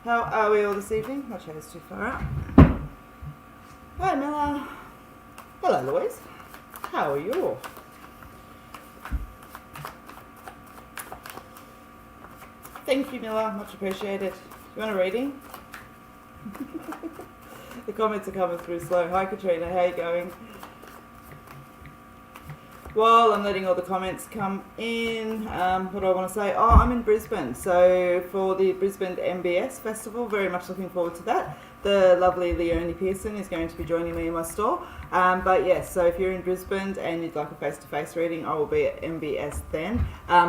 How are we all this evening? My chair's too far out. Hi, Miller. Hello, Louise. How are you all? Thank you, Miller. Much appreciated. You want a reading? The comments are coming through slow. Hi, Katrina. How are you going? Well, I'm letting all the comments come in. What do I want to say? Oh, I'm in Brisbane. So for the Brisbane MBS Festival, very much looking forward to that. The lovely Leonie Pearson is going to be joining me in my store. But yes, so if you're in Brisbane and you'd like a face-to-face reading, I will be at MBS then.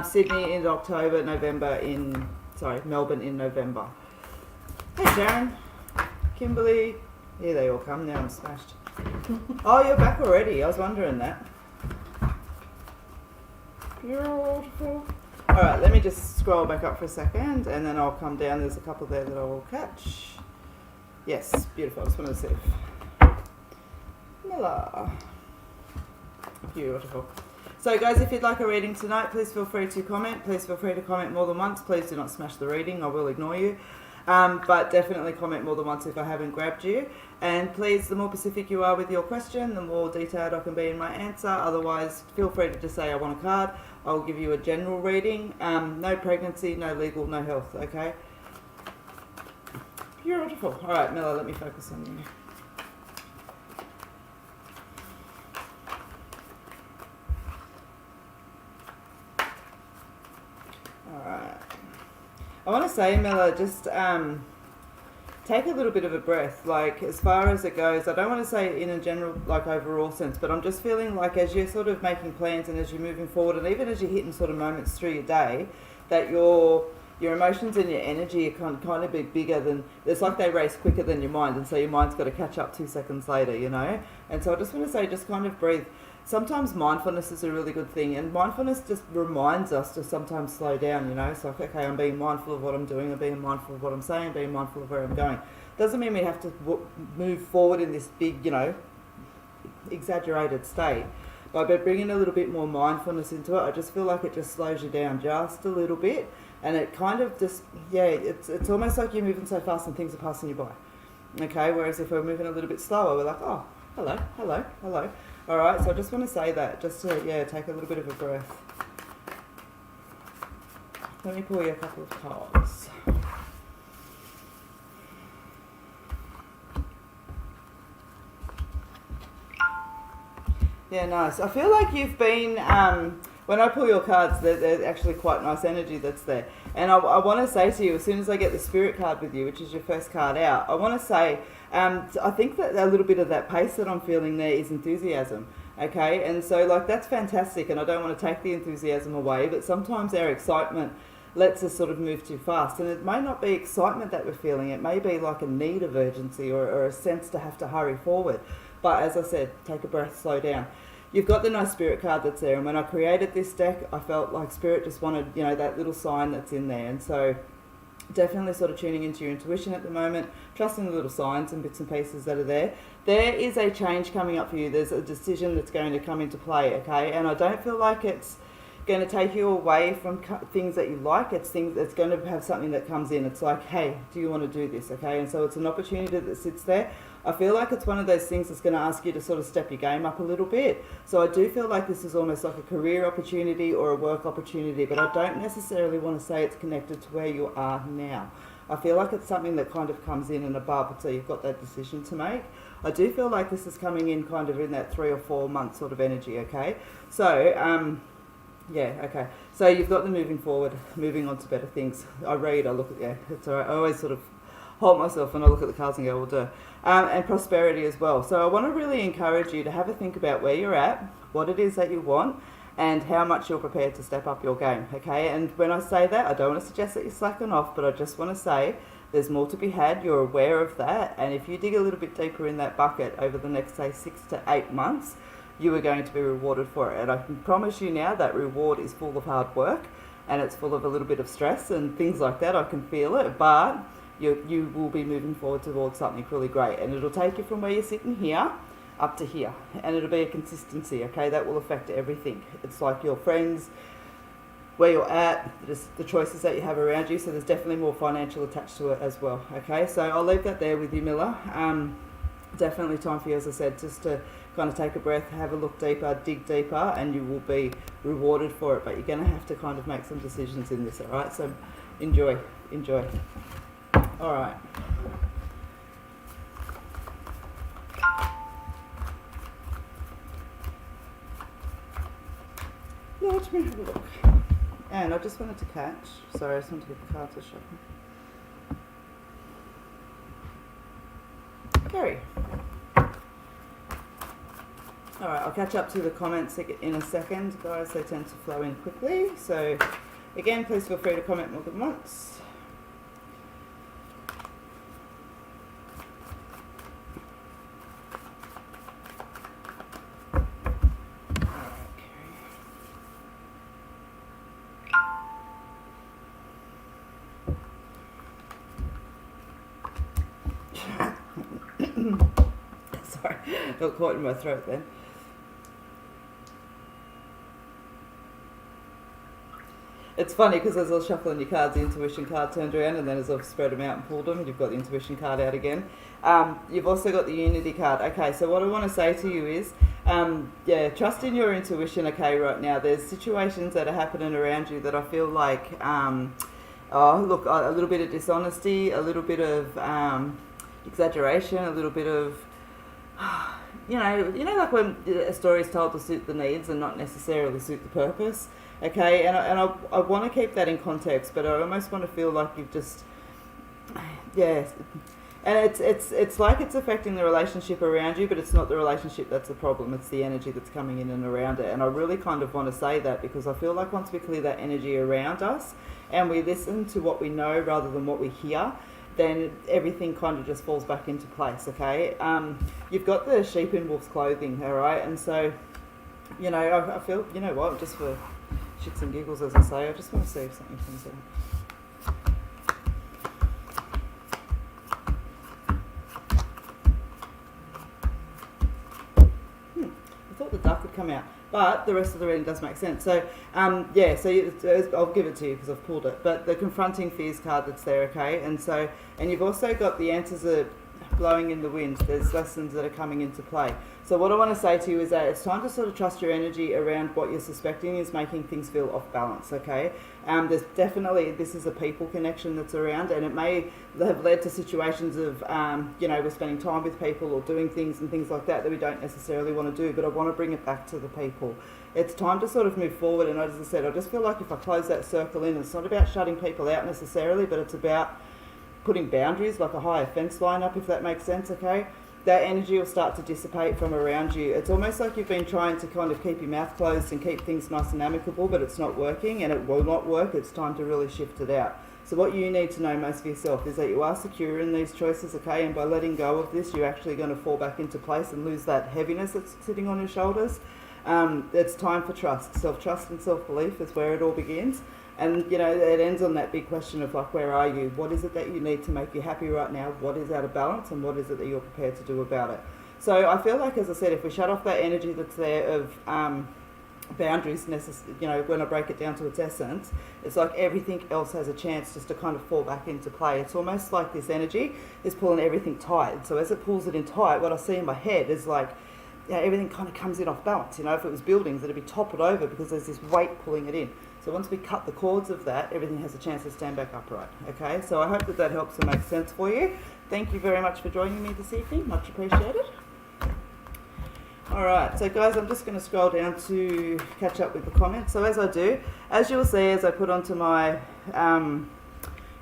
Sydney in October, Melbourne in November. Hey, Sharon. Kimberly. Here they all come. Now I'm smashed. Oh, you're back already. I was wondering that. Beautiful. Alright, let me just scroll back up for a second and then I'll come down. There's a couple there that I will catch. Yes, beautiful. I just wanted to see if Miller. Beautiful. So guys, if you'd like a reading tonight, please feel free to comment. Please feel free to comment more than once. Please do not smash the reading. I will ignore you. But definitely comment more than once if I haven't grabbed you. And please, the more specific you are with your question, the more detailed I can be in my answer. Otherwise, feel free to just say I want a card. I'll give you a general reading. No pregnancy, no legal, no health, okay? Beautiful. All right, Miller, let me focus on you. All right. I want to say, Miller, just take a little bit of a breath, like as far as it goes. I don't want to say in a general, like overall sense, but I'm just feeling like as you're sort of making plans and as you're moving forward and even as you're hitting sort of moments through your day, that your emotions and your energy can kind of be bigger than, it's like they race quicker than your mind, and so your mind's got to catch up 2 seconds later, you know? And so I just want to say, just kind of breathe. Sometimes mindfulness is a really good thing, and mindfulness just reminds us to sometimes slow down, you know? It's like, okay, I'm being mindful of what I'm doing, I'm being mindful of what I'm saying, being mindful of where I'm going. Doesn't mean we have to move forward in this big, you know, exaggerated state. But by bringing a little bit more mindfulness into it, I just feel like it just slows you down just a little bit, and it kind of just, yeah, it's almost like you're moving so fast and things are passing you by, okay? Whereas if we're moving a little bit slower, we're like, oh, hello, hello, hello. All right, so I just want to say that, just to, yeah, take a little bit of a breath. Let me pull you a couple of cards. Yeah, nice. I feel like you've been, when I pull your cards, they're actually quite nice energy that's there. And I want to say to you, as soon as I get the Spirit card with you, which is your first card out, I want to say, I think that a little bit of that pace that I'm feeling there is enthusiasm, okay? And so, like, that's fantastic, and I don't want to take the enthusiasm away, but sometimes our excitement lets us sort of move too fast. And it may not be excitement that we're feeling, it may be like a need of urgency or a sense to have to hurry forward. But as I said, take a breath, slow down. You've got the nice Spirit card that's there, and when I created this deck, I felt like Spirit just wanted, you know, that little sign that's in there. And so definitely sort of tuning into your intuition at the moment, trusting the little signs and bits and pieces that are there. There is a change coming up for you. There's a decision that's going to come into play, okay? And I don't feel like it's going to take you away from things that you like. It's things that's going to have something that comes in. It's like, hey, do you want to do this, okay? And so it's an opportunity that sits there. I feel like it's one of those things that's going to ask you to sort of step your game up a little bit. So I do feel like this is almost like a career opportunity or a work opportunity, but I don't necessarily want to say it's connected to where you are now. I feel like it's something that kind of comes in and above, so you've got that decision to make. I do feel like this is coming in kind of in that 3 or 4 month sort of energy, okay? So, yeah, okay. So you've got the moving forward, moving on to better things. I read, I look at, yeah, it's all right. I always sort of hold myself and I look at the cards and go, well, duh. And prosperity as well. So I want to really encourage you to have a think about where you're at, what it is that you want, and how much you're prepared to step up your game, okay? And when I say that, I don't want to suggest that you're slacking off, but I just want to say there's more to be had. You're aware of that. And if you dig a little bit deeper in that bucket over the next, say, 6 to 8 months, you are going to be rewarded for it. And I can promise you now that reward is full of hard work, and it's full of a little bit of stress and things like that. I can feel it, but you will be moving forward towards something really great, and it'll take you from where you're sitting here up to here, and it'll be a consistency, okay? That will affect everything. It's like your friends, where you're at, the choices that you have around you. So there's definitely more financial attached to it as well. Okay, so I'll leave that there with you, Miller. Definitely time for you, as I said, just to kind of take a breath, have a look deeper, dig deeper, and you will be rewarded for it. But you're going to have to kind of make some decisions in this, all right? So enjoy. All right. Let me have a look. And I just wanted to catch, sorry, I just wanted to get the cards to show. Gary. Alright, I'll catch up to the comments in a second, guys. They tend to flow in quickly. So, again, please feel free to comment more than once. Sorry, got caught in my throat then. It's funny because as I was shuffling your cards, the intuition card turned around, and then as I've spread them out and pulled them, you've got the intuition card out again. You've also got the unity card. Okay, so what I want to say to you is, trust in your intuition, okay, right now. There's situations that are happening around you that I feel like, a little bit of dishonesty, a little bit of exaggeration, a little bit of, like when a story is told to suit the needs and not necessarily suit the purpose. Okay, and I want to keep that in context, but I almost want to feel like you've just, and it's like it's affecting the relationship around you, but it's not the relationship that's the problem, it's the energy that's coming in and around it. And I really kind of want to say that because I feel like once we clear that energy around us and we listen to what we know rather than what we hear, then everything kind of just falls back into place, okay? You've got the sheep in wolf's clothing, all right? And so, I feel, just for shits and giggles, as I say, I just want to see if something comes out. I thought the duck would come out, but the rest of the reading does make sense. So, I'll give it to you because I've pulled it. But the confronting fears card that's there, okay? And you've also got the answers are blowing in the wind. There's lessons that are coming into play. So what I want to say to you is that it's time to sort of trust your energy around what you're suspecting is making things feel off balance, okay? There's definitely, this is a people connection that's around, and it may have led to situations of, we're spending time with people or doing things and things like that we don't necessarily want to do, but I want to bring it back to the people. It's time to sort of move forward, and as I said, I just feel like if I close that circle in, it's not about shutting people out necessarily, but it's about putting boundaries, like a higher fence line up, if that makes sense, okay? That energy will start to dissipate from around you. It's almost like you've been trying to kind of keep your mouth closed and keep things nice and amicable, but it's not working, and it will not work. It's time to really shift it out. So what you need to know most for yourself is that you are secure in these choices, okay? And by letting go of this, you're actually going to fall back into place and lose that heaviness that's sitting on your shoulders. It's time for trust. Self-trust and self-belief is where it all begins. And, it ends on that big question of, like, where are you? What is it that you need to make you happy right now? What is out of balance? And what is it that you're prepared to do about it? So I feel like, as I said, if we shut off that energy that's there of boundaries, when I break it down to its essence, it's like everything else has a chance just to kind of fall back into play. It's almost like this energy is pulling everything tight. So as it pulls it in tight, what I see in my head is like, everything kind of comes in off balance. If it was buildings, it'd be toppled over because there's this weight pulling it in. So once we cut the cords of that, everything has a chance to stand back upright, okay? So I hope that helps and makes sense for you. Thank you very much for joining me this evening. Much appreciated. All right, so guys, I'm just going to scroll down to catch up with the comments. So as I do, as you'll see, as I put onto my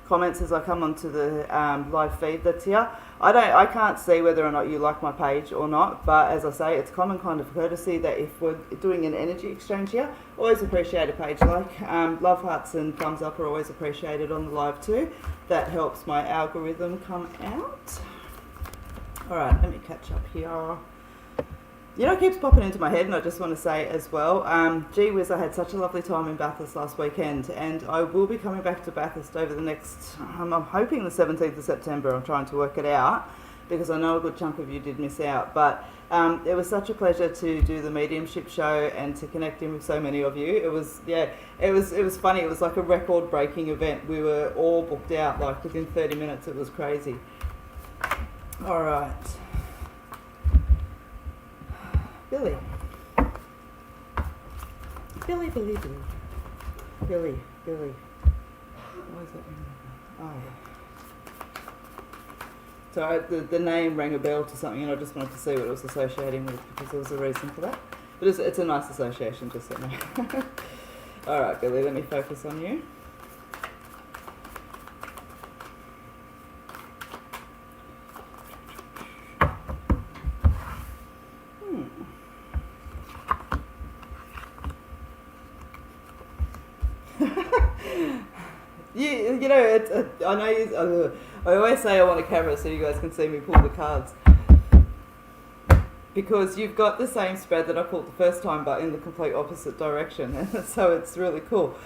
comments as I come onto the live feed that's here, I can't see whether or not you like my page or not, but as I say, it's common kind of courtesy that if we're doing an energy exchange here, always appreciate a page like. Love hearts and thumbs up are always appreciated on the live too. That helps my algorithm come out. All right, let me catch up here. It keeps popping into my head, and I just want to say as well, gee whiz, I had such a lovely time in Bathurst last weekend, and I will be coming back to Bathurst over the next, I'm hoping the 17th of September, I'm trying to work it out, because I know a good chunk of you did miss out. But it was such a pleasure to do the mediumship show and to connect in with so many of you. It was funny. It was like a record-breaking event. We were all booked out like within 30 minutes. It was crazy. All right, Billy. Billy. What is it? Oh, yeah. So the name rang a bell to something, and I just wanted to see what it was associating with, because there was a reason for that. But it's a nice association, just so you know. All right, Billy, let me focus on you. You know, I know I always say I want a camera so you guys can see me pull the cards, because you've got the same spread that I pulled the first time, but in the complete opposite direction. So it's really cool.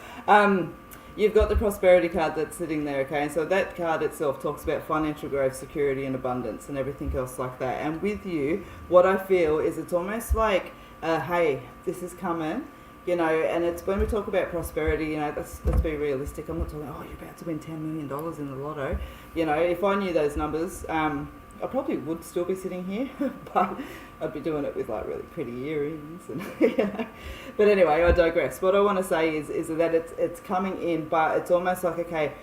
You've got the prosperity card that's sitting there, okay? And so that card itself talks about financial growth, security and abundance and everything else like that. And with you, what I feel is it's almost like, hey, this is coming. You know, and it's when we talk about prosperity, you know, let's be realistic. I'm not talking, oh, you're about to win $10 million in the lotto. You know, if I knew those numbers, I probably would still be sitting here, but I'd be doing it with like really pretty earrings. And, you know. But anyway, I digress. What I want to say is that it's coming in, but it's almost like, okay,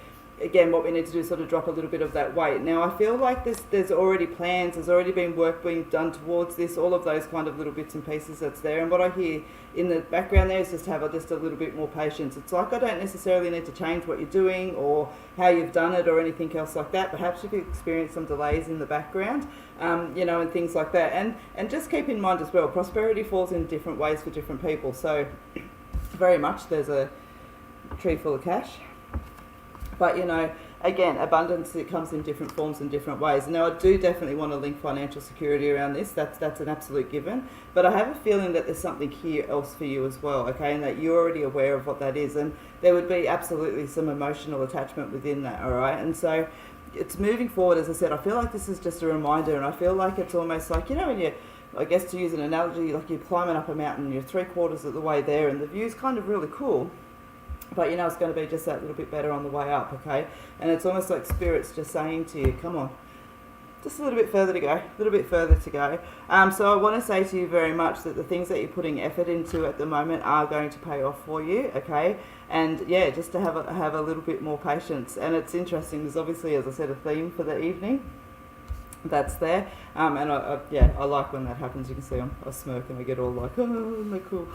again, what we need to do is sort of drop a little bit of that weight. Now, I feel like there's already plans, there's already been work being done towards this, all of those kind of little bits and pieces that's there. And what I hear in the background there is just have just a little bit more patience. It's like I don't necessarily need to change what you're doing or how you've done it or anything else like that. Perhaps you've experienced some delays in the background, you know, and things like that. And just keep in mind as well, prosperity falls in different ways for different people. So very much there's a tree full of cash. But, you know, again, abundance, it comes in different forms and different ways. Now, I do definitely want to link financial security around this. That's an absolute given. But I have a feeling that there's something here else for you as well, okay, and that you're already aware of what that is. And there would be absolutely some emotional attachment within that, all right? And so it's moving forward, as I said, I feel like this is just a reminder, and I feel like it's almost like, you know, when you, I guess to use an analogy, like you're climbing up a mountain, you're 3/4 of the way there, and the view's kind of really cool. But you know it's going to be just that little bit better on the way up, okay? And it's almost like Spirit's just saying to you, come on, just a little bit further to go, a little bit further to go. So I want to say to you very much that the things that you're putting effort into at the moment are going to pay off for you, okay? And yeah, just to have a little bit more patience. And it's interesting, there's obviously, as I said, a theme for the evening that's there. And I like when that happens. You can see I smirk and we get all like, oh, isn't that cool?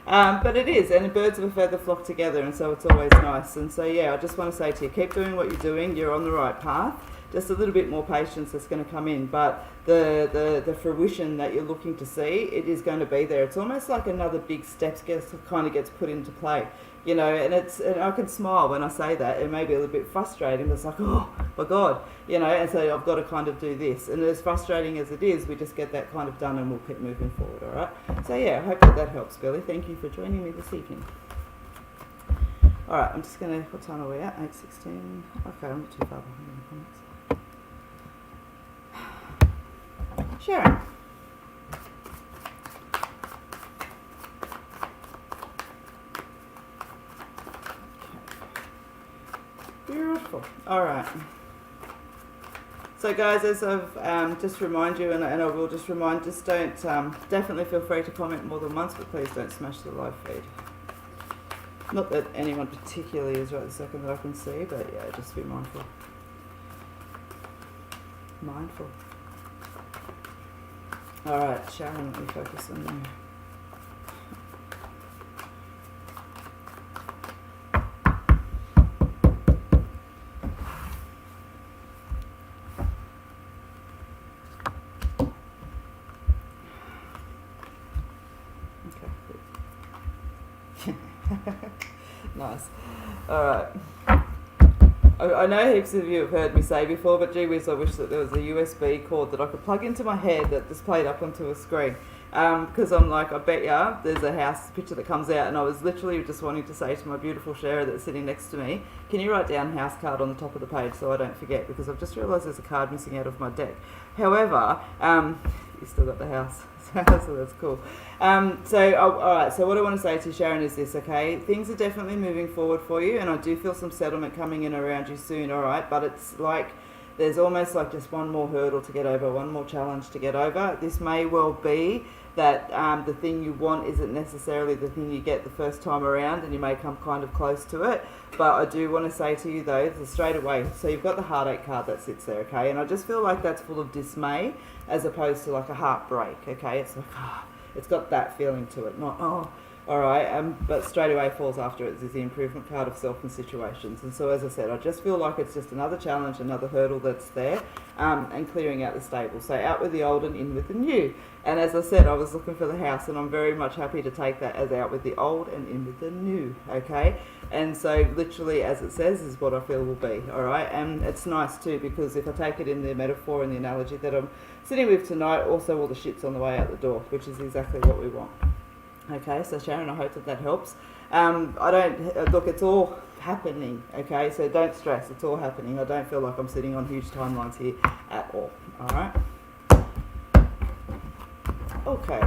But it is, and birds of a feather flock together, and so it's always nice. And so yeah, I just want to say to you, keep doing what you're doing. You're on the right path. Just a little bit more patience that's going to come in, but the fruition that you're looking to see, it is going to be there. It's almost like another big step gets put into play, you know. And I can smile when I say that. It may be a little bit frustrating. It's like, oh my God, you know. And so I've got to kind of do this. And as frustrating as it is, we just get that kind of done, and we'll keep moving forward. All right. So yeah, I hope that helps, Billy. Thank you for joining me this evening. All right, I'm just gonna. What time are we at? 8:16. Okay, I'm not too far behind in the comments. Sharon. Beautiful. All right. So guys, as I've just remind you, and I will just remind, just don't, definitely feel free to comment more than once, but please don't smash the live feed. Not that anyone particularly is right this second that I can see, but yeah, just be mindful. Mindful. All right, Sharon, let me focus on you. Nice. Alright. I know heaps of you have heard me say before, but gee whiz, I wish that there was a USB cord that I could plug into my head that displayed up onto a screen. because I'm like, I bet ya there's a house picture that comes out, and I was literally just wanting to say to my beautiful sharer that's sitting next to me, can you write down house card on the top of the page so I don't forget, because I've just realised there's a card missing out of my deck. However, you still got the house, so that's cool. Alright, so what I want to say to Sharon is this, okay? Things are definitely moving forward for you, and I do feel some settlement coming in around you soon, alright? But it's like, there's almost like just one more hurdle to get over, one more challenge to get over. This may well be that the thing you want isn't necessarily the thing you get the first time around, and you may come kind of close to it. But I do want to say to you though, straight away, so you've got the heartache card that sits there, okay? And I just feel like that's full of dismay as opposed to like a heartbreak, okay? It's like, it's got that feeling to it, not, alright, but straight away falls after it is the improvement card of self and situations. And so as I said, I just feel like it's just another challenge, another hurdle that's there, and clearing out the stable. So out with the old and in with the new. And as I said, I was looking for the house, and I'm very much happy to take that as out with the old and in with the new, okay? And so literally as it says is what I feel will be, alright? And it's nice too, because if I take it in the metaphor and the analogy that I'm sitting with tonight, also all the shit's on the way out the door, which is exactly what we want. Okay, so Sharon, I hope that helps. Look, it's all happening, okay? So don't stress, it's all happening. I don't feel like I'm sitting on huge timelines here at all, alright? Okay.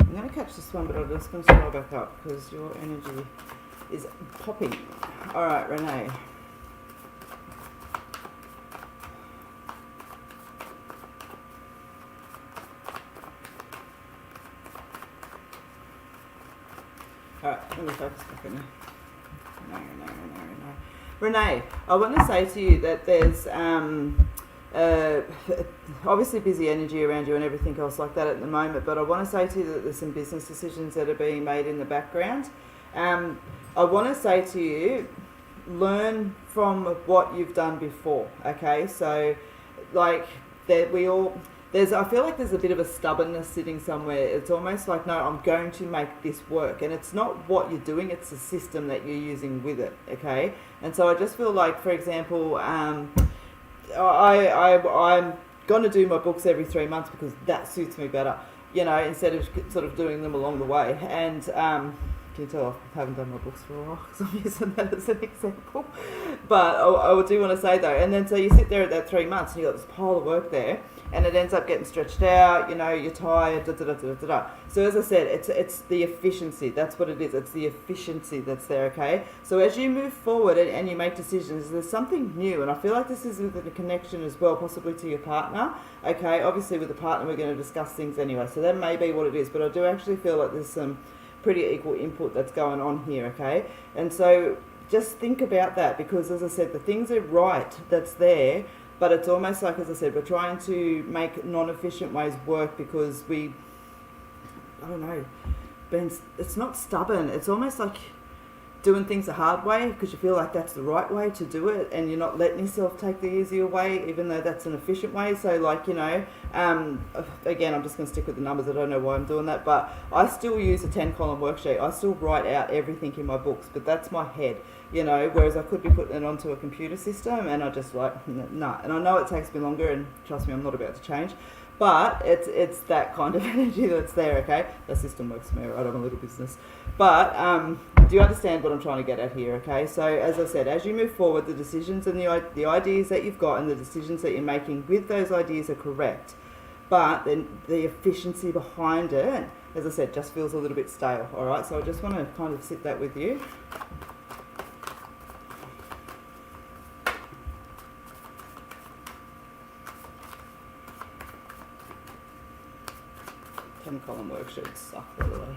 I'm going to catch this one, but I'm just going to scroll back up because your energy is popping. Alright, Renee. Alright, let me focus back on Renee, I want to say to you that there's obviously busy energy around you and everything else like that at the moment, but I want to say to you that there's some business decisions that are being made in the background. I want to say to you, learn from what you've done before, okay? So, like, that I feel like there's a bit of a stubbornness sitting somewhere. It's almost like, no, I'm going to make this work. And it's not what you're doing, it's the system that you're using with it, okay? And so I just feel like, for example, I'm going to do my books every 3 months because that suits me better, you know, instead of sort of doing them along the way. And can you tell I haven't done my books for a while because I'm using that as an example. But I do want to say though, and then so you sit there at that 3 months and you've got this pile of work there, and it ends up getting stretched out, you know, you're tired, So as I said, it's the efficiency, that's what it is, it's the efficiency that's there, okay? So as you move forward and you make decisions, there's something new, and I feel like this is with a connection as well, possibly to your partner, okay? Obviously with the partner we're going to discuss things anyway, so that may be what it is, but I do actually feel like there's some pretty equal input that's going on here, okay? And so just think about that, because as I said, the things are right that's there, but it's almost like, as I said, we're trying to make non-efficient ways work because it's not stubborn. It's almost like doing things the hard way because you feel like that's the right way to do it, and you're not letting yourself take the easier way, even though that's an efficient way. So like, you know, again, I'm just going to stick with the numbers. I don't know why I'm doing that, but I still use a 10-column worksheet. I still write out everything in my books, but that's my head. You know, whereas I could be putting it onto a computer system, and I just like, nah. And I know it takes me longer, and trust me, I'm not about to change. But it's that kind of energy that's there, okay? The system works for me, right? I'm a little business. But do you understand what I'm trying to get at here, okay? So as I said, as you move forward, the decisions and the ideas that you've got and the decisions that you're making with those ideas are correct. But then the efficiency behind it, as I said, just feels a little bit stale, all right? So I just want to kind of sit that with you. Column worksheets suck, by the way.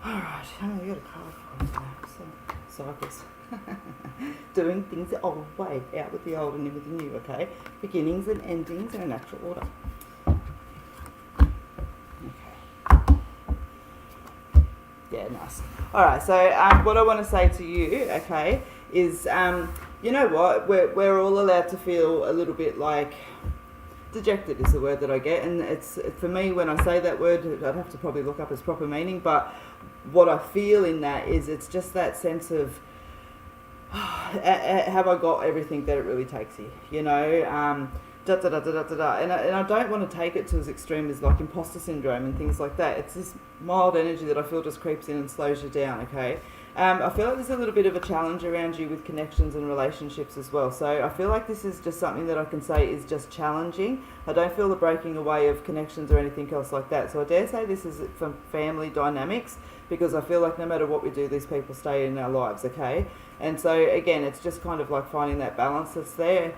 Alright, we got a card for cycles. Doing things the old way, out with the old and in with the new, okay? Beginnings and endings in a natural order. Okay. Yeah, nice. Alright, so what I want to say to you, okay, is you know what? We're all allowed to feel a little bit like dejected is the word that I get, and it's for me when I say that word, I'd have to probably look up its proper meaning, but what I feel in that is it's just that sense of have I got everything that it really takes here? You know, da da da da da da da. And I don't want to take it to as extreme as like imposter syndrome and things like that. It's this mild energy that I feel just creeps in and slows you down, okay? I feel like there's a little bit of a challenge around you with connections and relationships as well. So I feel like this is just something that I can say is just challenging. I don't feel the breaking away of connections or anything else like that. So I dare say this is from family dynamics, because I feel like no matter what we do, these people stay in our lives, okay? And so again, it's just kind of like finding that balance that's there.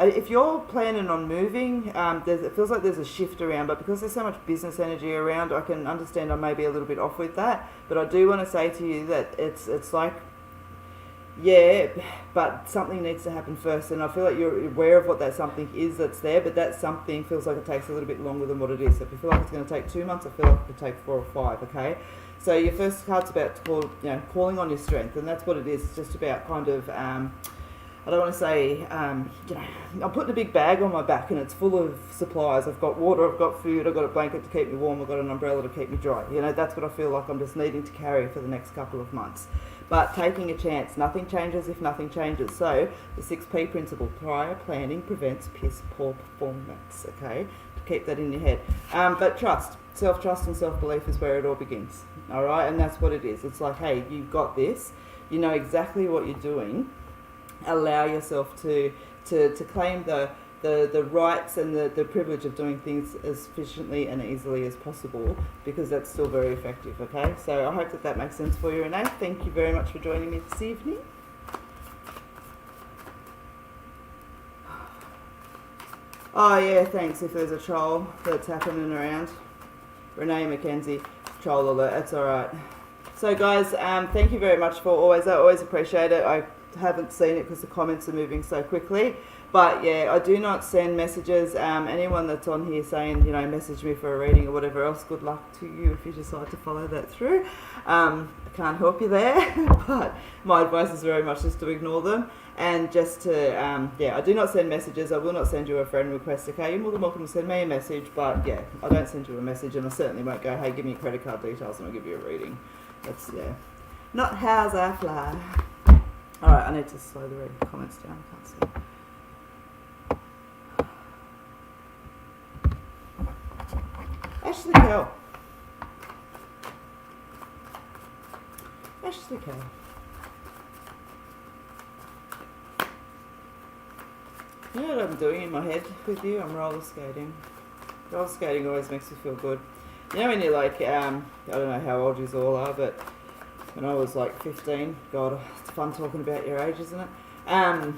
If you're planning on moving, it feels like there's a shift around, but because there's so much business energy around, I can understand I may be a little bit off with that. But I do want to say to you that it's like, yeah, but something needs to happen first, and I feel like you're aware of what that something is that's there, but that something feels like it takes a little bit longer than what it is. So if you feel like it's going to take 2 months, I feel like it could take 4 or 5, okay? So your first card's about calling on your strength, and that's what it is. It's just about kind of... I don't want to say, I'm putting a big bag on my back and it's full of supplies. I've got water, I've got food, I've got a blanket to keep me warm, I've got an umbrella to keep me dry. You know, that's what I feel like I'm just needing to carry for the next couple of months. But taking a chance, nothing changes if nothing changes. So the 6P principle, prior planning prevents piss poor performance, okay? Keep that in your head. But trust, self-trust and self-belief is where it all begins, all right? And that's what it is. It's like, hey, you've got this, you know exactly what you're doing. Allow yourself to claim the rights and the privilege of doing things as efficiently and easily as possible, because that's still very effective, okay? So I hope that makes sense for you, Renee. Thank you very much for joining me this evening. Oh yeah, thanks. If there's a troll that's happening around, Renee McKenzie, troll alert, that's alright. So guys, thank you very much for I always appreciate it. I haven't seen it because the comments are moving so quickly, but yeah, I do not send messages. Anyone that's on here saying, message me for a reading or whatever else, good luck to you if you decide to follow that through. I can't help you there, but my advice is very much just to ignore them, and just to I do not send messages. I will not send you a friend request, okay? You're more than welcome to send me a message, but yeah, I don't send you a message, and I certainly won't go, hey, give me your credit card details and I'll give you a reading. That's not how's I fly. Alright, I need to slow the comments down, I can't see. Ashley Kell. Ashley Kell. You know what I'm doing in my head with you? I'm roller skating. Roller skating always makes me feel good. You know when you're like, I don't know how old you all are, but when I was like 15, God, it's fun talking about your age, isn't it? When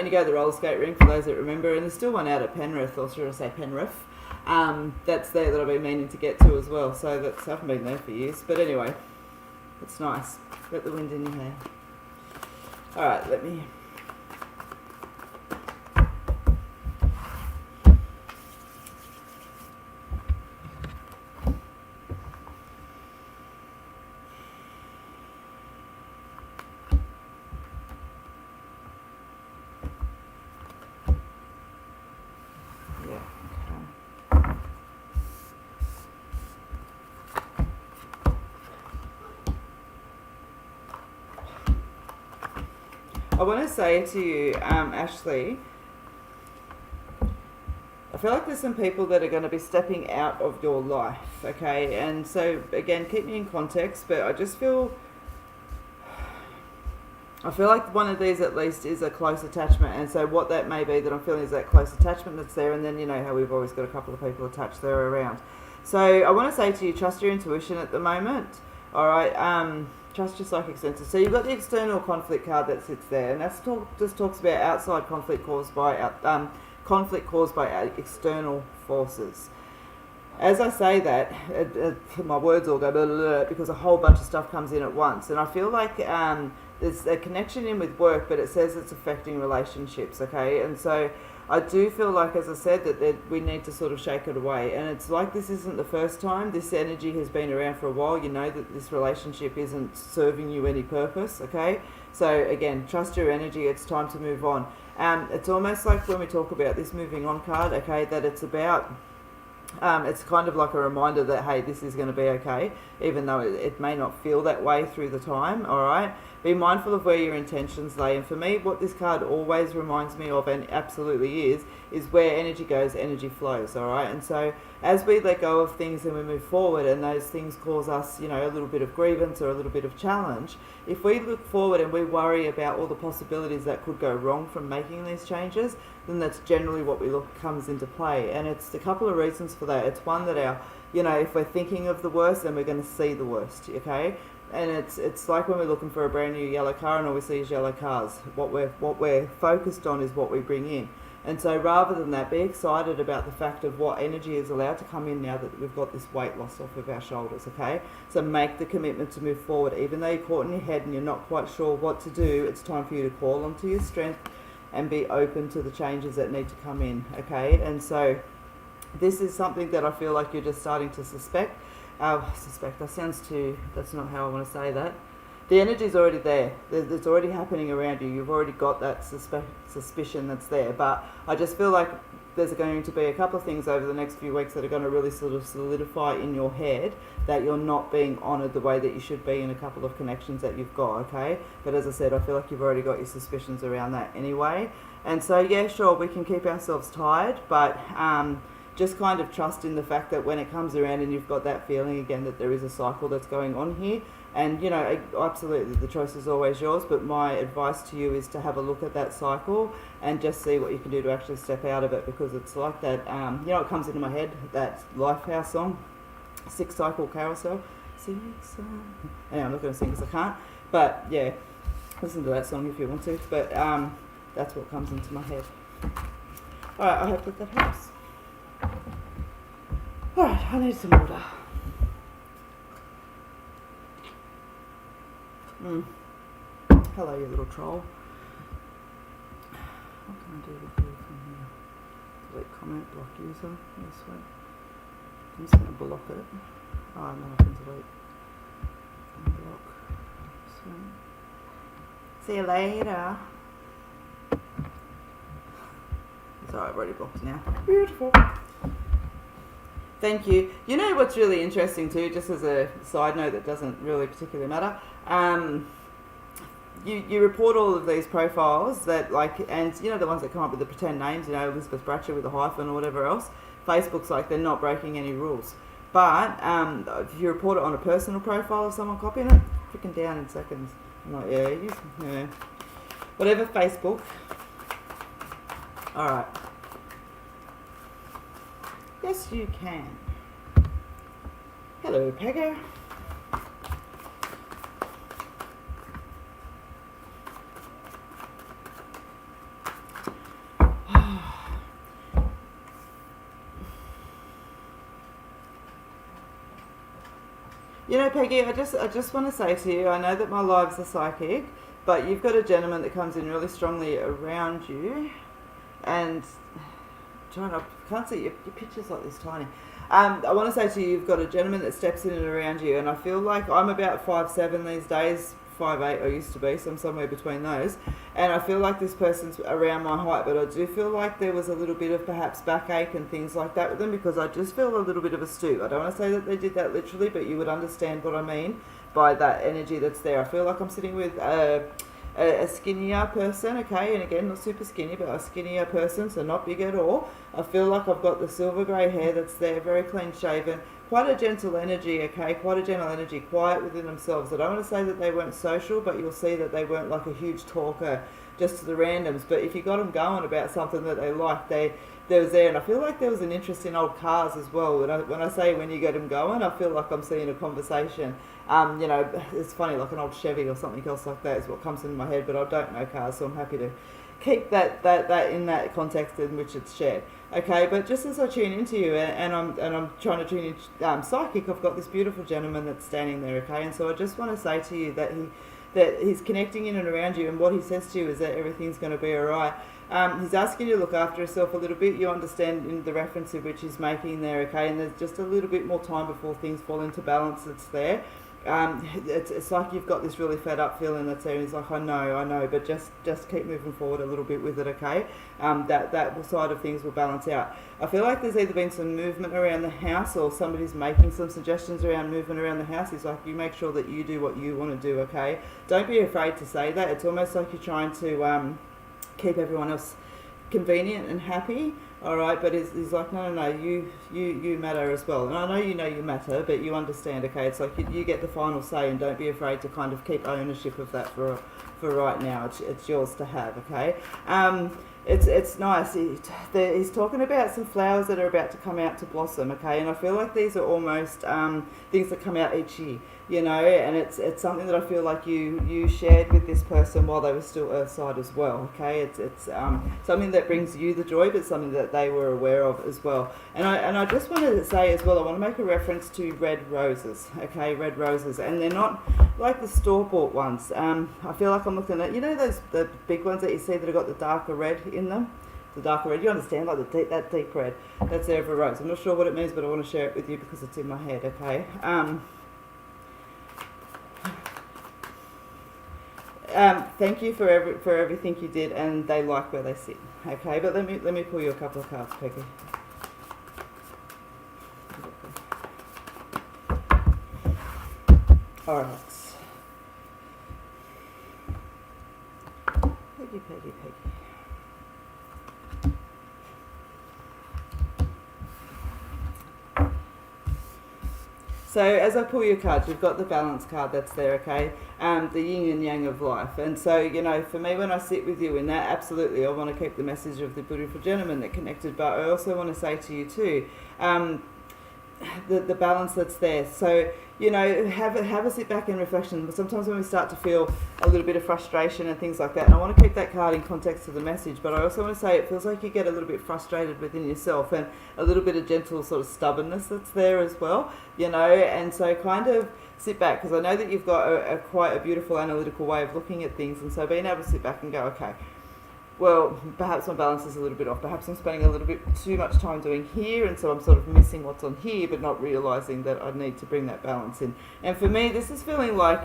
you go to the roller skate rink, for those that remember, and there's still one out at Penrith, or should I say Penrith, that's there that I've been meaning to get to as well, so I haven't been there for years, but anyway, it's nice. Let the wind in your hair. Alright, let me... I want to say to you, Ashley, I feel like there's some people that are going to be stepping out of your life, okay? And so, again, keep me in context, but I feel like one of these at least is a close attachment, and so what that may be that I'm feeling is that close attachment that's there, and then you know how we've always got a couple of people attached there around. So I want to say to you, trust your intuition at the moment, alright? Trust your psychic senses. So you've got the external conflict card that sits there, and that just talks about outside conflict caused by external forces. As I say that, my words all go blah, blah, blah, because a whole bunch of stuff comes in at once, and I feel like there's a connection in with work, but it says it's affecting relationships, okay? And so I do feel like, as I said, that we need to sort of shake it away. And it's like this isn't the first time. This energy has been around for a while. You know that this relationship isn't serving you any purpose, okay? So again, trust your energy. It's time to move on. It's almost like when we talk about this moving on card, okay, that it's about it's kind of like a reminder that, hey, this is going to be okay, even though it may not feel that way through the time, all right? Be mindful of where your intentions lay. And for me, what this card always reminds me of, and absolutely is where energy goes, energy flows, all right? And so as we let go of things and we move forward and those things cause us, you know, a little bit of grievance or a little bit of challenge, if we look forward and we worry about all the possibilities that could go wrong from making these changes, then that's generally what we look comes into play. And it's a couple of reasons for that. It's one that if we're thinking of the worst, then we're going to see the worst, okay? And it's like when we're looking for a brand new yellow car and all we see is yellow cars. What we're focused on is what we bring in. And so rather than that, be excited about the fact of what energy is allowed to come in now that we've got this weight loss off of our shoulders, okay? So make the commitment to move forward. Even though you're caught in your head and you're not quite sure what to do, it's time for you to call onto your strength and be open to the changes that need to come in, okay? And so this is something that I feel like you're just starting to suspect. That's not how I want to say that. The energy's already there. It's already happening around you. You've already got that suspicion that's there. But I just feel like there's going to be a couple of things over the next few weeks that are going to really sort of solidify in your head that you're not being honoured the way that you should be in a couple of connections that you've got, okay? But as I said, I feel like you've already got your suspicions around that anyway. And so, yeah, sure, we can keep ourselves tired, but just kind of trust in the fact that when it comes around and you've got that feeling again that there is a cycle that's going on here, and, you know, absolutely the choice is always yours, but my advice to you is to have a look at that cycle and just see what you can do to actually step out of it, because it's like that, it comes into my head, that Lifehouse song, 6 cycle carousel. Anyway, I'm not going to sing because I can't, but yeah, listen to that song if you want to, but that's what comes into my head. Alright, I hope that helps. Alright, I need some water. Hello, you little troll. What can I do with you from here? Delete comment, block user. Yes, wait. I'm just going to block it. Oh, no, I can delete. Unblock. Sweet. See you later. Sorry, I've already blocked now. Beautiful. Thank you. You know what's really interesting too, just as a side note that doesn't really particularly matter, you report all of these profiles that and you know the ones that come up with the pretend names, you know, Elizabeth Bratcher with a hyphen or whatever else. Facebook's like they're not breaking any rules. But if you report it on a personal profile of someone copying it, freaking down in seconds. I'm like, yeah. Whatever, Facebook. Alright. Yes, you can. Hello, Pegger. You know, Peggy, I just want to say to you, I know that my lives are psychic, but you've got a gentleman that comes in really strongly around you, and I can't see your picture's like this tiny. I want to say to you, you've got a gentleman that steps in and around you, and I feel like I'm about 5'7" these days, 5'8" I used to be, so I'm somewhere between those, and I feel like this person's around my height, but I do feel like there was a little bit of perhaps backache and things like that with them, because I just feel a little bit of a stoop. I don't want to say that they did that literally, but you would understand what I mean by that energy that's there. I feel like I'm sitting with a skinnier person, okay, and again, not super skinny, but a skinnier person, so not big at all. I feel like I've got the silver grey hair that's there, very clean shaven, quite a gentle energy, okay, quiet within themselves. I don't want to say that they weren't social, but you'll see that they weren't like a huge talker just to the randoms, but if you got them going about something that they liked, they was there. And I feel like there was an interest in old cars as well. When I say when you get them going, I feel like I'm seeing a conversation. It's funny, like an old Chevy or something else like that is what comes into my head, but I don't know cars, so I'm happy to keep that in that context in which it's shared. Okay, but just as I tune into you, and I'm trying to tune in psychic, I've got this beautiful gentleman that's standing there, okay, and so I just want to say to you that he's connecting in and around you, and what he says to you is that everything's going to be alright. He's asking you to look after yourself a little bit. You understand in the reference of which he's making there, okay, and there's just a little bit more time before things fall into balance that's there. it's like you've got this really fed up feeling that's there, and he's like, I know, but just keep moving forward a little bit with it, okay? That side of things will balance out. I feel like there's either been some movement around the house, or somebody's making some suggestions around movement around the house. He's like, you make sure that you do what you want to do, okay? Don't be afraid to say that. It's almost like you're trying to keep everyone else convenient and happy. All right, but he's like, no, you matter as well. And I know you matter, but you understand, okay? It's like you get the final say, and don't be afraid to kind of keep ownership of that for right now. It's yours to have, okay? It's nice. He's talking about some flowers that are about to come out to blossom, okay? And I feel like these are almost things that come out each year, you know, and it's something that I feel like you shared with this person while they were still Earthside as well, okay? It's something that brings you the joy, but something that they were aware of as well. And I just wanted to say as well, I want to make a reference to red roses, okay? Red roses, and they're not like the store-bought ones. I feel like I'm looking at, you know, the big ones that you see that have got the darker red in them? The darker red, you understand, like that deep red. That's there for a rose. I'm not sure what it means, but I want to share it with you because it's in my head, okay? Thank you for everything you did, and they like where they sit, okay? But let me pull you a couple of cards, Peggy. All right. Peggy. So as I pull your cards, you've got the balance card that's there, okay? The yin and yang of life. And so, you know, for me, when I sit with you in that, absolutely, I want to keep the message of the beautiful gentleman that connected, but I also want to say to you too, the balance that's there. So, you know, have a sit back and reflection. But sometimes when we start to feel a little bit of frustration and things like that, and I want to keep that card in context of the message, but I also want to say it feels like you get a little bit frustrated within yourself, and a little bit of gentle sort of stubbornness that's there as well, you know. And so kind of sit back, because I know that you've got a quite a beautiful analytical way of looking at things, and so being able to sit back and go, okay, well, perhaps my balance is a little bit off. Perhaps I'm spending a little bit too much time doing here, and so I'm sort of missing what's on here, but not realising that I need to bring that balance in. And for me, this is feeling like,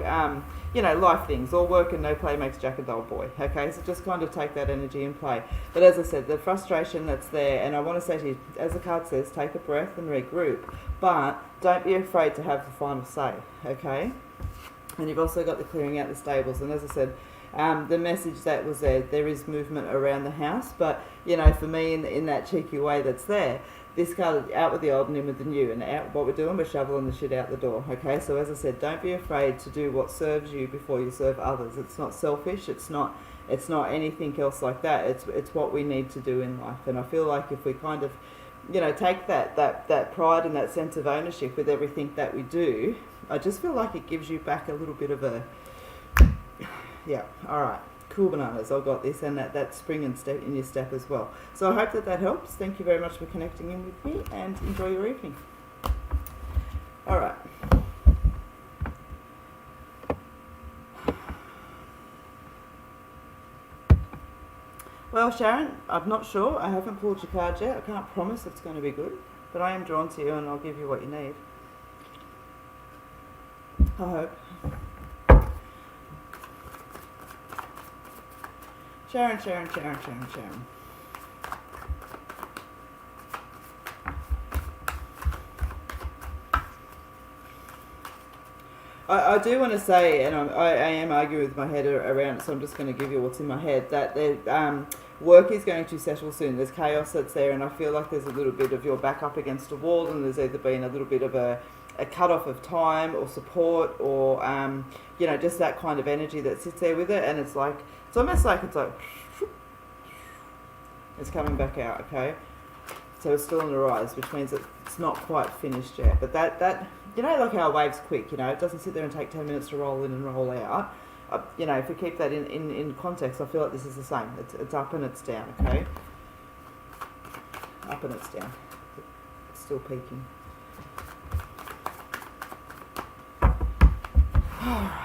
you know, life things. All work and no play makes Jack a dull boy. Okay, so just kind of take that energy and play. But as I said, the frustration that's there, and I want to say to you, as the card says, take a breath and regroup. But don't be afraid to have the final say. Okay, and you've also got the clearing out the stables. And as I said, the message that was there is movement around the house, but, you know, for me, in that cheeky way that's there, this card, out with the old and in with the new, and out what we're doing, we're shoveling the shit out the door, okay? So as I said, don't be afraid to do what serves you before you serve others. It's not selfish, it's not anything else like that. It's what we need to do in life. And I feel like if we kind of, you know, take that pride and that sense of ownership with everything that we do, I just feel like it gives you back a little bit of a, yeah, all right, cool bananas, I've got this, and that spring and step in your step as well. So I hope that helps. Thank you very much for connecting in with me, and enjoy your evening. All right. Well, Sharon, I'm not sure. I haven't pulled your card yet. I can't promise it's going to be good, but I am drawn to you, and I'll give you what you need. I hope. Sharon. I do want to say, and I am arguing with my head around it, so I'm just going to give you what's in my head, that work is going to settle soon. There's chaos that's there, and I feel like there's a little bit of your back up against a wall, and there's either been a little bit of a cut-off of time or support, or, you know, just that kind of energy that sits there with it, and it's almost like it's coming back out, okay? So it's still on the rise, which means it's not quite finished yet. But that you know, like how a wave's quick, you know, it doesn't sit there and take 10 minutes to roll in and roll out. You know, if we keep that in context, I feel like this is the same. It's up and it's down, okay? Up and it's down. It's still peaking. All right.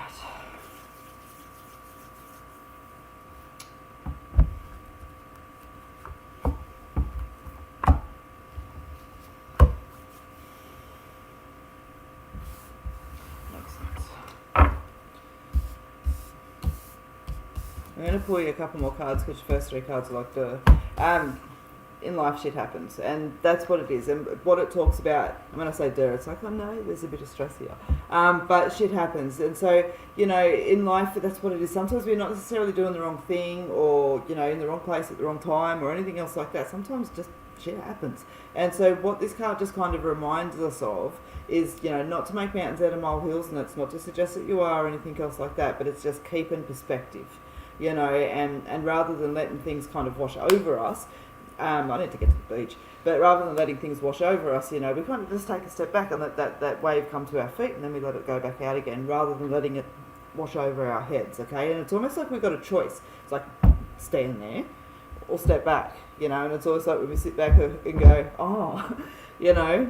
Makes sense. I'm going to pull you a couple more cards because your first 3 cards are like duh. In life shit happens, and that's what it is. And what it talks about, and when I say duh, it's like, oh no, there's a bit of stress here, but shit happens. And so, you know, in life, that's what it is. Sometimes we're not necessarily doing the wrong thing, or, you know, in the wrong place at the wrong time, or anything else like that. Sometimes just shit happens. And so what this card just kind of reminds us of is, you know, not to make mountains out of molehills, and it's not to suggest that you are or anything else like that, but it's just keep in perspective, you know, and rather than letting things kind of wash over us, I need to get to the beach, but rather than letting things wash over us, you know, we kind of just take a step back and let that wave come to our feet, and then we let it go back out again, rather than letting it wash over our heads, okay? And it's almost like we've got a choice. It's like, stand there or step back, you know, and it's always like when we sit back and go, oh, you know.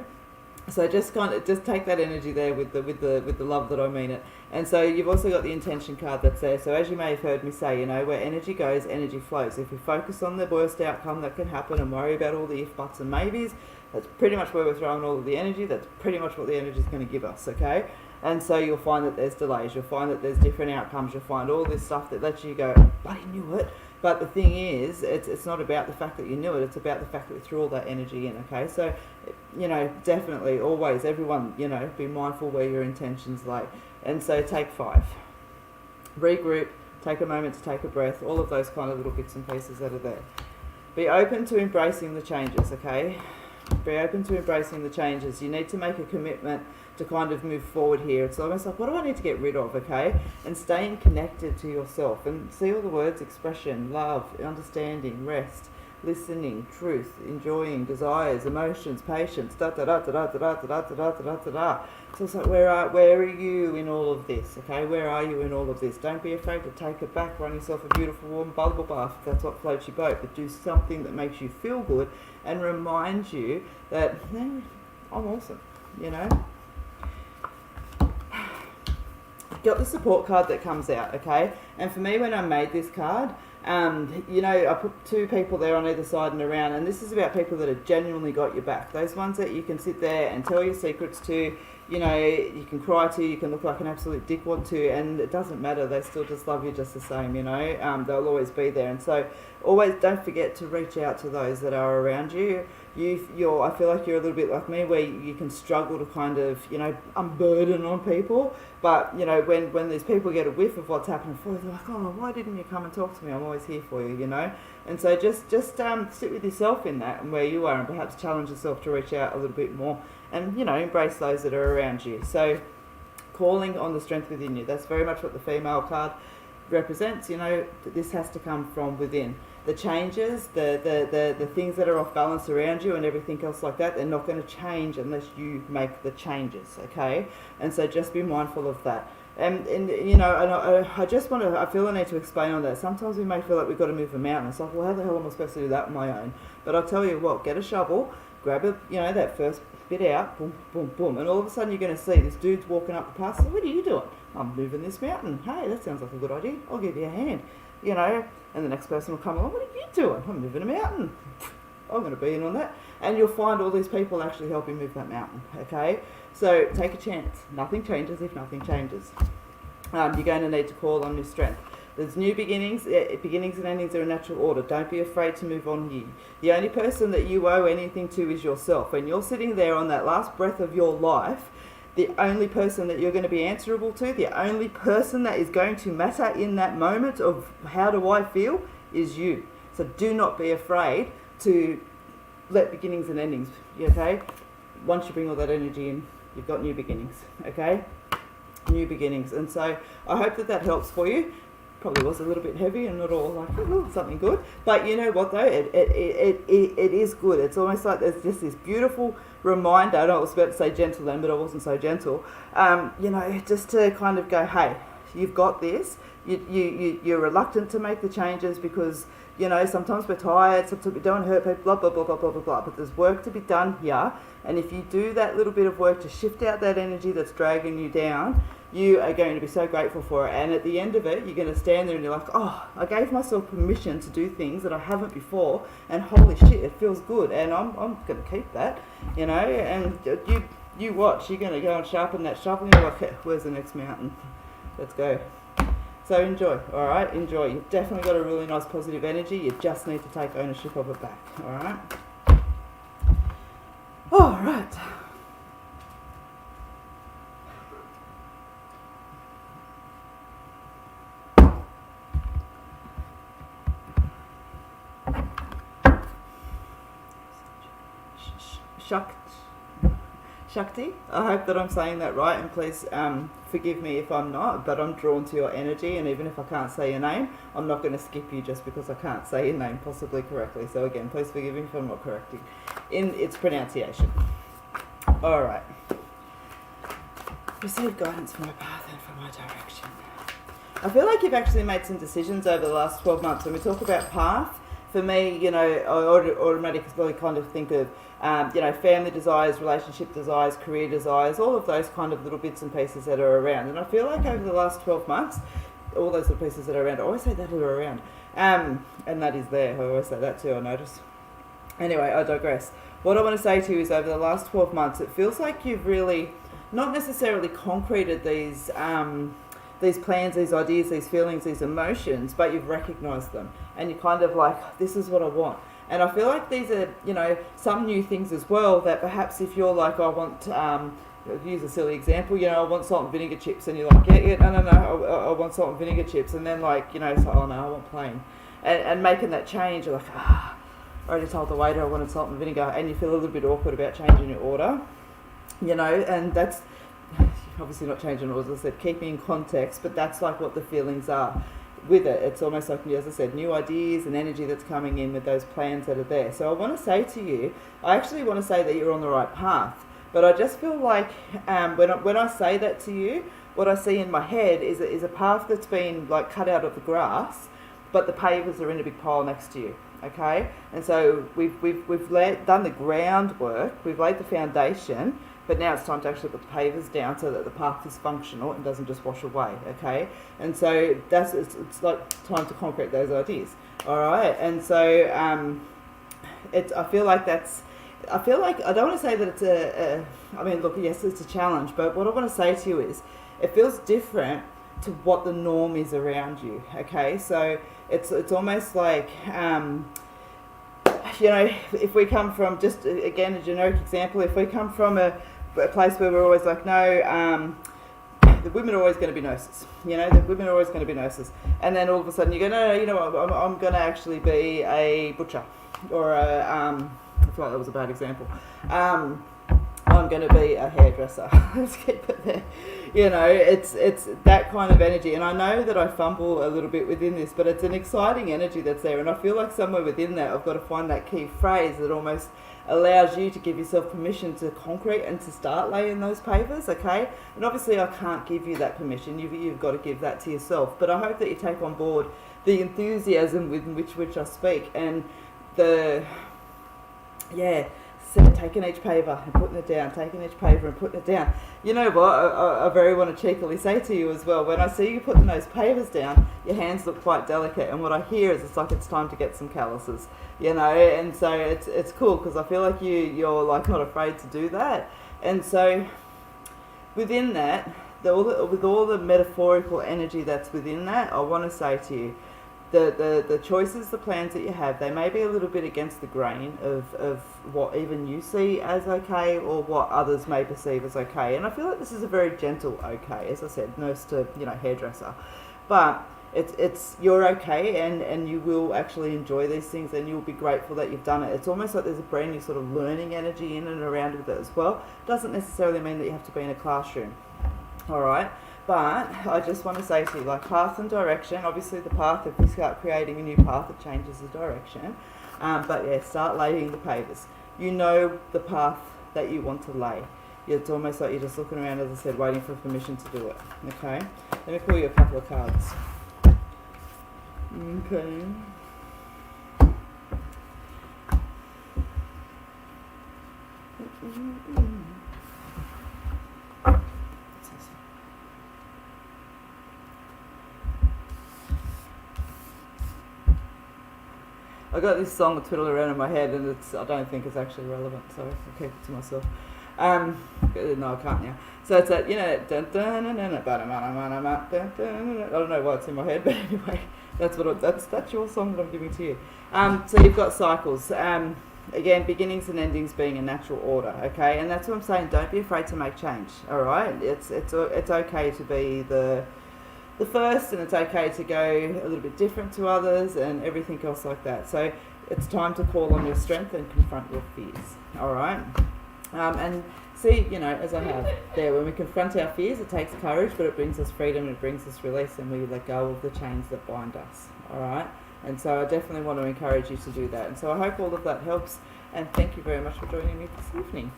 So just kind of just take that energy there with the love that I mean it. And so you've also got the intention card that's there. So as you may have heard me say, you know, where energy goes, energy flows. If we focus on the worst outcome that can happen and worry about all the if, buts and maybes, that's pretty much where we're throwing all of the energy. That's pretty much what the energy is going to give us, okay? And so you'll find that there's delays. You'll find that there's different outcomes. You'll find all this stuff that lets you go, bloody knew it. But the thing is, it's not about the fact that you knew it. It's about the fact that we threw all that energy in, okay? So, you know, definitely, always, everyone, you know, be mindful where your intentions lay. And so take 5. Regroup, take a moment to take a breath, all of those kind of little bits and pieces that are there. Be open to embracing the changes, okay? Be open to embracing the changes. You need to make a commitment to kind of move forward here. It's almost like, what do I need to get rid of, okay? And staying connected to yourself. And see all the words: expression, love, understanding, rest, listening, truth, enjoying, desires, emotions, patience, da-da-da-da-da-da-da-da-da-da-da-da. So it's like, where are you in all of this, okay? Where are you in all of this? Don't be afraid to take it back. Run yourself a beautiful warm bubble bath if that's what floats your boat. But do something that makes you feel good and reminds you that, I'm awesome, you know? Got the support card that comes out, okay? And for me, when I made this card, you know, I put 2 people there on either side and around, and this is about people that have genuinely got your back. Those ones that you can sit there and tell your secrets to, you know, you can cry to, you can look like an absolute dickwad to, and it doesn't matter. They still just love you just the same, you know. They'll always be there. And so always don't forget to reach out to those that are around you. I feel like you're a little bit like me, where you can struggle to kind of, you know, unburden on people. But, you know, when these people get a whiff of what's happening for you, they're like, oh, why didn't you come and talk to me? I'm always here for you, you know. And so just sit with yourself in that and where you are, and perhaps challenge yourself to reach out a little bit more and, you know, embrace those that are around you. So calling on the strength within you, that's very much what the female card represents. You know, this has to come from within. The changes, the things that are off balance around you and everything else like that, they're not going to change unless you make the changes, okay? And so just be mindful of that. And you know, and I just want to, I feel I need to explain on that. Sometimes we may feel like we've got to move a mountain. It's like, well, how the hell am I supposed to do that on my own? But I'll tell you what, get a shovel, grab it, you know, that first bit out, boom, boom, boom, and all of a sudden you're going to see this dude's walking up the path. So what are you doing? I'm moving this mountain. Hey, that sounds like a good idea. I'll give you a hand, you know. And the next person will come along, what are you doing? I'm moving a mountain. I'm going to be in on that. And you'll find all these people actually helping move that mountain, okay? So take a chance. Nothing changes if nothing changes. You're going to need to call on your strength. There's new beginnings. Beginnings and endings are a natural order. Don't be afraid to move on here. The only person that you owe anything to is yourself. When you're sitting there on that last breath of your life, the only person that you're going to be answerable to, the only person that is going to matter in that moment of how do I feel, is you. So do not be afraid to let beginnings and endings, okay? Once you bring all that energy in, you've got new beginnings, okay? New beginnings. And so I hope that that helps for you. Probably was a little bit heavy and not all like, oh, something good. But you know what though, it is good. It's almost like there's just this beautiful reminder. I know I was about to say gentle then, but I wasn't so gentle. You know, just to kind of go, hey, you've got this. You're reluctant to make the changes because, you know, sometimes we're tired, sometimes we don't hurt people, blah, blah, blah, blah, blah, blah, blah. But there's work to be done here. And if you do that little bit of work to shift out that energy that's dragging you down, you are going to be so grateful for it. And at the end of it, you're going to stand there and you're like, oh, I gave myself permission to do things that I haven't before. And holy shit, it feels good. And I'm going to keep that, you know. And you watch, you're going to go and sharpen that shovel and you're like, hey, where's the next mountain? Let's go. So So enjoy, all right? Enjoy. You've definitely got a really nice positive energy. You just need to take ownership of it back, all right? All right. Shakti, I hope that I'm saying that right, and please forgive me if I'm not, but I'm drawn to your energy, and even if I can't say your name, I'm not going to skip you just because I can't say your name possibly correctly. So again, please forgive me if I'm not correcting in its pronunciation. All right. Receive guidance for my path and for my direction. I feel like you've actually made some decisions over the last 12 months. When we talk about path, for me, you know, I automatically kind of think of, you know, family desires, relationship desires, career desires, all of those kind of little bits and pieces that are around. And I feel like over the last 12 months, all those little pieces that are around, I always say that are around, and that is there. I always say that too, I notice. Anyway, I digress. What I want to say to you is over the last 12 months, it feels like you've really not necessarily concreted these plans, these ideas, these feelings, these emotions, but you've recognised them. And you're kind of like, this is what I want. And I feel like these are, you know, some new things as well that perhaps if you're like, I want, use a silly example, you know, I want salt and vinegar chips. And you're like, no, I want salt and vinegar chips. And then like, you know, it's like, oh no, I want plain. And making that change, you're like, I already told the waiter I wanted salt and vinegar. And you feel a little bit awkward about changing your order, you know, and that's obviously not changing orders, as I said, keeping in context, but that's like what the feelings are with it. It's almost like, as I said, new ideas and energy that's coming in with those plans that are there. So I want to say to you, I actually want to say that you're on the right path, but I just feel like when I say that to you, what I see in my head is a path that's been like cut out of the grass, but the pavers are in a big pile next to you. Okay, and so we've done the groundwork, we've laid the foundation, but now it's time to actually put the pavers down so that the path is functional and doesn't just wash away. Okay, and so it's like time to concrete those ideas. All right, and so I feel like I don't want to say that it's I mean, look, yes, it's a challenge, but what I want to say to you is it feels different to what the norm is around you. Okay, so it's almost like you know, if we come from, just again a generic example, if we come from a place where we're always like, no, the women are always going to be nurses, you know, the women are always going to be nurses, and then all of a sudden you go, no, you know, I'm going to actually be a butcher, or I feel like that was a bad example. I'm going to be a hairdresser. Let's keep it there. You know, it's that kind of energy. And I know that I fumble a little bit within this, but it's an exciting energy that's there. And I feel like somewhere within that, I've got to find that key phrase that almost allows you to give yourself permission to concrete and to start laying those pavers, okay? And obviously I can't give you that permission. You've got to give that to yourself. But I hope that you take on board the enthusiasm with which I speak, and taking each paver and putting it down, taking each paver and putting it down. You know what, I very want to cheekily say to you as well, when I see you putting those pavers down, your hands look quite delicate, and what I hear is it's like it's time to get some calluses, you know, and so it's cool because I feel like you're like not afraid to do that. And so within that, with all the metaphorical energy that's within that, I want to say to you, the choices, the plans that you have, they may be a little bit against the grain of what even you see as okay, or what others may perceive as okay. And I feel like this is a very gentle okay, as I said, nurse to, you know, hairdresser. But it's you're okay, and you will actually enjoy these things, and you'll be grateful that you've done it. It's almost like there's a brand new sort of learning energy in and around with it as well. Doesn't necessarily mean that you have to be in a classroom. All right. But I just want to say to you, like, path and direction, obviously the path, if we start creating a new path, it changes the direction. But yeah, start laying the pavers. You know the path that you want to lay. It's almost like you're just looking around, as I said, waiting for permission to do it. Okay? Let me pull you a couple of cards. Okay. I got this song twiddled around in my head, and I don't think it's actually relevant, so I'll keep it to myself. No, I can't now. So it's that, you know, dun, dun, dun, dun, dun, dun, dun, dun, I don't know why it's in my head, but anyway, that's your song that I'm giving to you. So you've got cycles. Again, beginnings and endings being a natural order, okay? And that's what I'm saying. Don't be afraid to make change, all right? It's okay to be the first, and it's okay to go a little bit different to others and everything else like that. So it's time to call on your strength and confront your fears, all right? And see, you know, as I have there, when we confront our fears, it takes courage, but it brings us freedom, it brings us release, and we let go of the chains that bind us, all right? And so I definitely want to encourage you to do that. And so I hope all of that helps, and thank you very much for joining me this evening.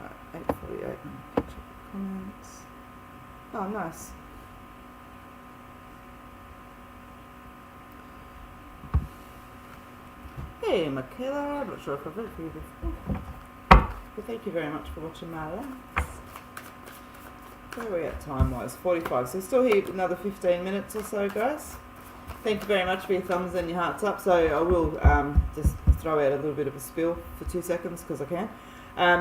Right, 8:48. Comments. Oh, nice. Hey, Michaela, I'm not sure if I've read for you before. But thank you very much for watching my lives. Where are we at time-wise? 45. So still here another 15 minutes or so, guys. Thank you very much for your thumbs and your hearts up. So I will just throw out a little bit of a spiel for 2 seconds because I can.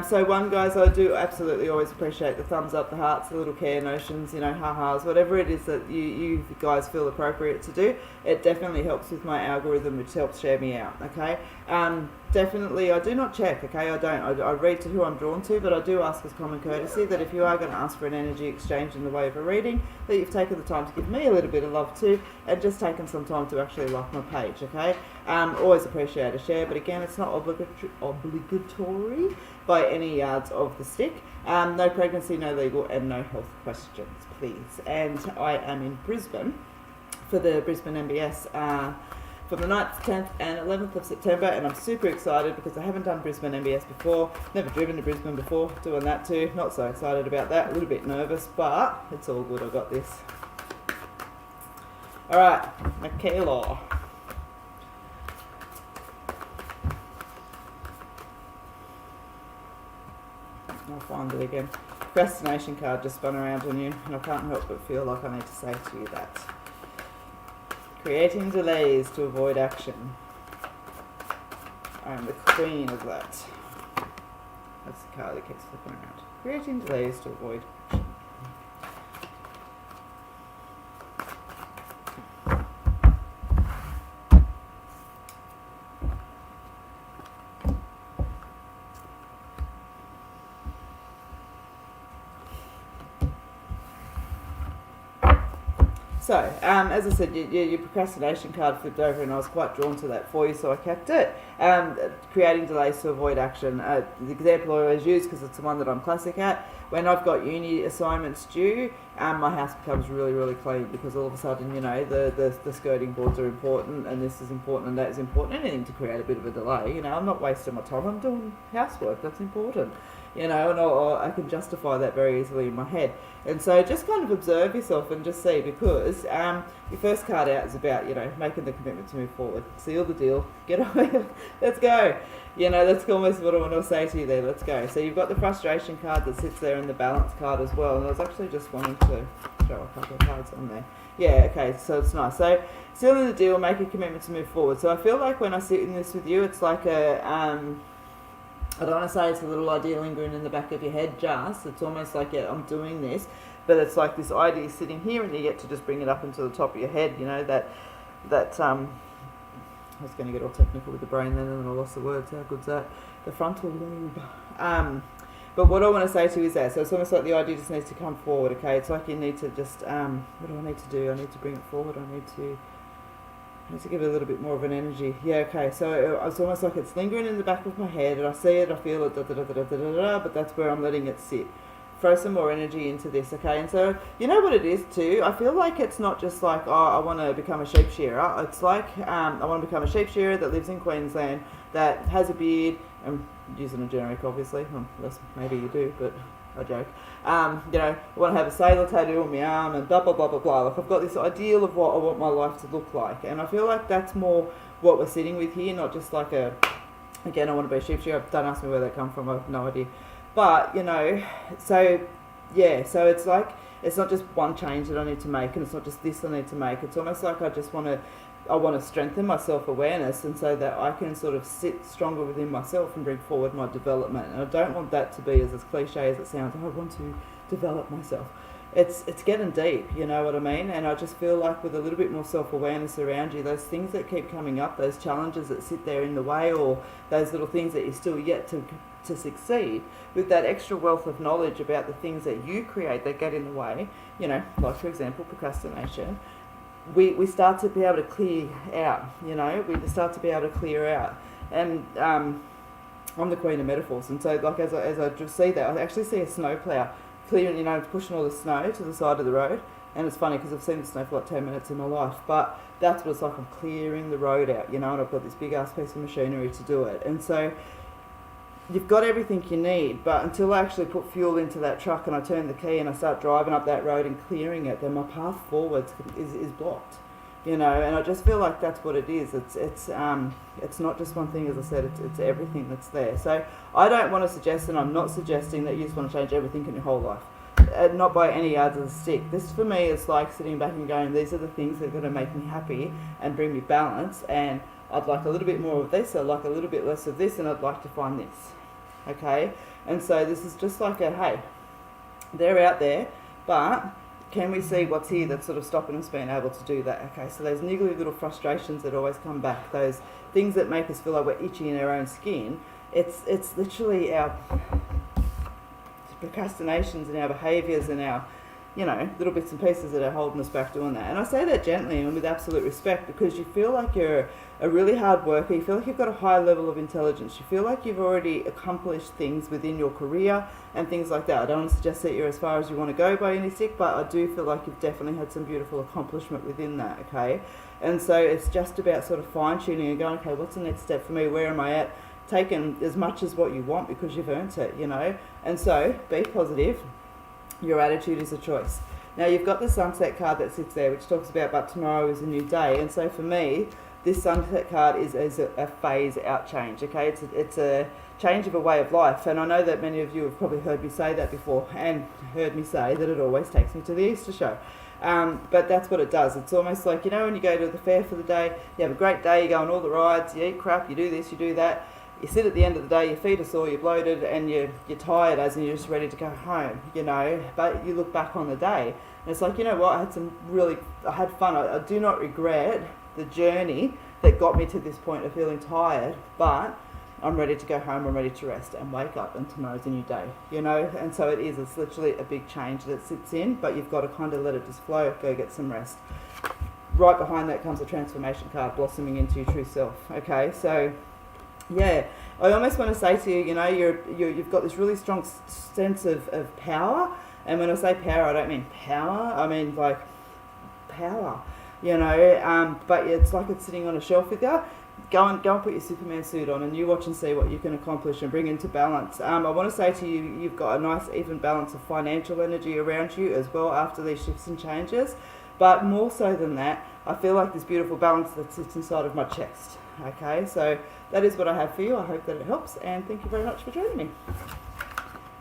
So one, guys, I do absolutely always appreciate the thumbs up, the hearts, the little care notions, you know, ha-has, whatever it is that you guys feel appropriate to do. It definitely helps with my algorithm, which helps share me out, okay? Definitely, I do not check, okay? I don't. I read to who I'm drawn to, but I do ask as common courtesy that if you are going to ask for an energy exchange in the way of a reading, that you've taken the time to give me a little bit of love too, and just taken some time to actually like my page, okay? Always appreciate a share, but again, it's not obligatory by any yards of the stick. No pregnancy, no legal, and no health questions, please. And I am in Brisbane for the Brisbane MBS from the 9th, 10th and 11th of September, and I'm super excited because I haven't done Brisbane MBS before, never driven to Brisbane before, doing that too, not so excited about that, a little bit nervous, but it's all good, I got this. Alright, Michaela. I'll find it again. Procrastination card just spun around on you, and I can't help but feel like I need to say to you that. Creating delays to avoid action. I am the queen of that. That's the card that keeps flipping around. Creating delays to avoid action. So, as I said, your procrastination card flipped over and I was quite drawn to that for you, so I kept it. Creating delays to avoid action. The example I always use, because it's the one that I'm classic at, when I've got uni assignments due, my house becomes really, really clean because all of a sudden, you know, the skirting boards are important and this is important and that is important. Anything to create a bit of a delay, you know, I'm not wasting my time, I'm doing housework, that's important. You know, and I can justify that very easily in my head. And so just kind of observe yourself and just see, because your first card out is about, you know, making the commitment to move forward. Seal the deal. Get on. Let's go. You know, that's almost what I want to say to you there. Let's go. So you've got the frustration card that sits there and the balance card as well. And I was actually just wanting to show a couple of cards on there. Yeah, okay, so it's nice. So sealing the deal, make a commitment to move forward. So I feel like when I sit in this with you, it's like a... I don't want to say it's a little idea lingering in the back of your head just. It's almost like, yeah, I'm doing this. But it's like this idea sitting here and you get to just bring it up into the top of your head, you know, that I was going to get all technical with the brain then and I lost the words. How good's that? The frontal lobe. But what I want to say to you is that, so it's almost like the idea just needs to come forward, okay? It's like you need to just, what do I need to do? I need to bring it forward. I need to give it a little bit more of an energy. Yeah, okay, so it's almost like it's lingering in the back of my head and I see it, I feel it, but that's where I'm letting it sit. Throw some more energy into this, okay? And so, you know what it is too? I feel like it's not just like, oh, I want to become a sheep shearer. It's like, I want to become a sheep shearer that lives in Queensland, that has a beard, I'm using a generic obviously, unless maybe you do, but I joke. You know, I want to have a sailor tattoo on my arm and blah, blah, blah, blah, blah. Like I've got this ideal of what I want my life to look like. And I feel like that's more what we're sitting with here, not just like again, I want to be a sheep shearer. Don't ask me where that come from, I have no idea. But, you know, so, yeah, so it's like it's not just one change that I need to make, and it's not just this I need to make. It's almost like I want to strengthen my self-awareness, and so that I can sort of sit stronger within myself and bring forward my development. And I don't want that to be as cliche as it sounds. I want to develop myself. It's getting deep, you know what I mean? And I just feel like with a little bit more self-awareness around you, those things that keep coming up, those challenges that sit there in the way, or those little things that you're still yet to succeed, with that extra wealth of knowledge about the things that you create that get in the way, you know, like for example procrastination, we start to be able to clear out, you know, we start to be able to clear out. And I'm the queen of metaphors, and so like as I just see that, I actually see a snowplow clearing, you know, pushing all the snow to the side of the road. And it's funny because I've seen the snow for like 10 minutes in my life, but that's what it's like. I'm clearing the road out, you know, and I've got this big ass piece of machinery to do it. And so you've got everything you need, but until I actually put fuel into that truck and I turn the key and I start driving up that road and clearing it, then my path forward is blocked, you know. And I just feel like that's what it is. It's not just one thing, as I said, it's everything that's there. So I don't want to suggest, and I'm not suggesting that you just want to change everything in your whole life. Not by any yards of the stick. This for me is like sitting back and going, these are the things that are going to make me happy and bring me balance, and I'd like a little bit more of this, I'd like a little bit less of this, and I'd like to find this. Okay? And so this is just like a, hey, they're out there, but can we see what's here that's sort of stopping us being able to do that? Okay, so those niggly little frustrations that always come back, those things that make us feel like we're itchy in our own skin, it's literally our procrastinations and our behaviours and our, you know, little bits and pieces that are holding us back doing that. And I say that gently and with absolute respect, because you feel like you're a really hard worker, you feel like you've got a high level of intelligence, you feel like you've already accomplished things within your career and things like that. I don't want to suggest that you're as far as you want to go by any stick, but I do feel like you've definitely had some beautiful accomplishment within that, okay? And so it's just about sort of fine-tuning and going, okay, what's the next step for me? Where am I at? Taking as much as what you want because you've earned it, you know? And so be positive. Your attitude is a choice. Now you've got the sunset card that sits there, which talks about, but tomorrow is a new day. And so for me, this sunset card is a phase out change, okay? It's a change of a way of life. And I know that many of you have probably heard me say that before, and heard me say that it always takes me to the Easter show. But that's what it does. It's almost like, you know, when you go to the fair for the day, you have a great day, you go on all the rides, you eat crap, you do this, you do that. You sit at the end of the day, your feet are sore, you're bloated, and you're tired as in you're just ready to go home, you know. But you look back on the day, and it's like, you know what, I had fun. I do not regret the journey that got me to this point of feeling tired, but I'm ready to go home, I'm ready to rest and wake up, and tomorrow's a new day, you know. And so it's literally a big change that sits in, but you've got to kind of let it just flow, go get some rest. Right behind that comes a transformation card, blossoming into your true self, okay? So yeah, I almost want to say to you, you know, you've got this really strong sense of power. And when I say power, I don't mean power, I mean like power, you know. But it's like it's sitting on a shelf with you. Go and put your Superman suit on and you watch and see what you can accomplish and bring into balance. I want to say to you, you've got a nice even balance of financial energy around you as well after these shifts and changes. But more so than that, I feel like this beautiful balance that sits inside of my chest. Okay, so that is what I have for you. I hope that it helps, and thank you very much for joining me.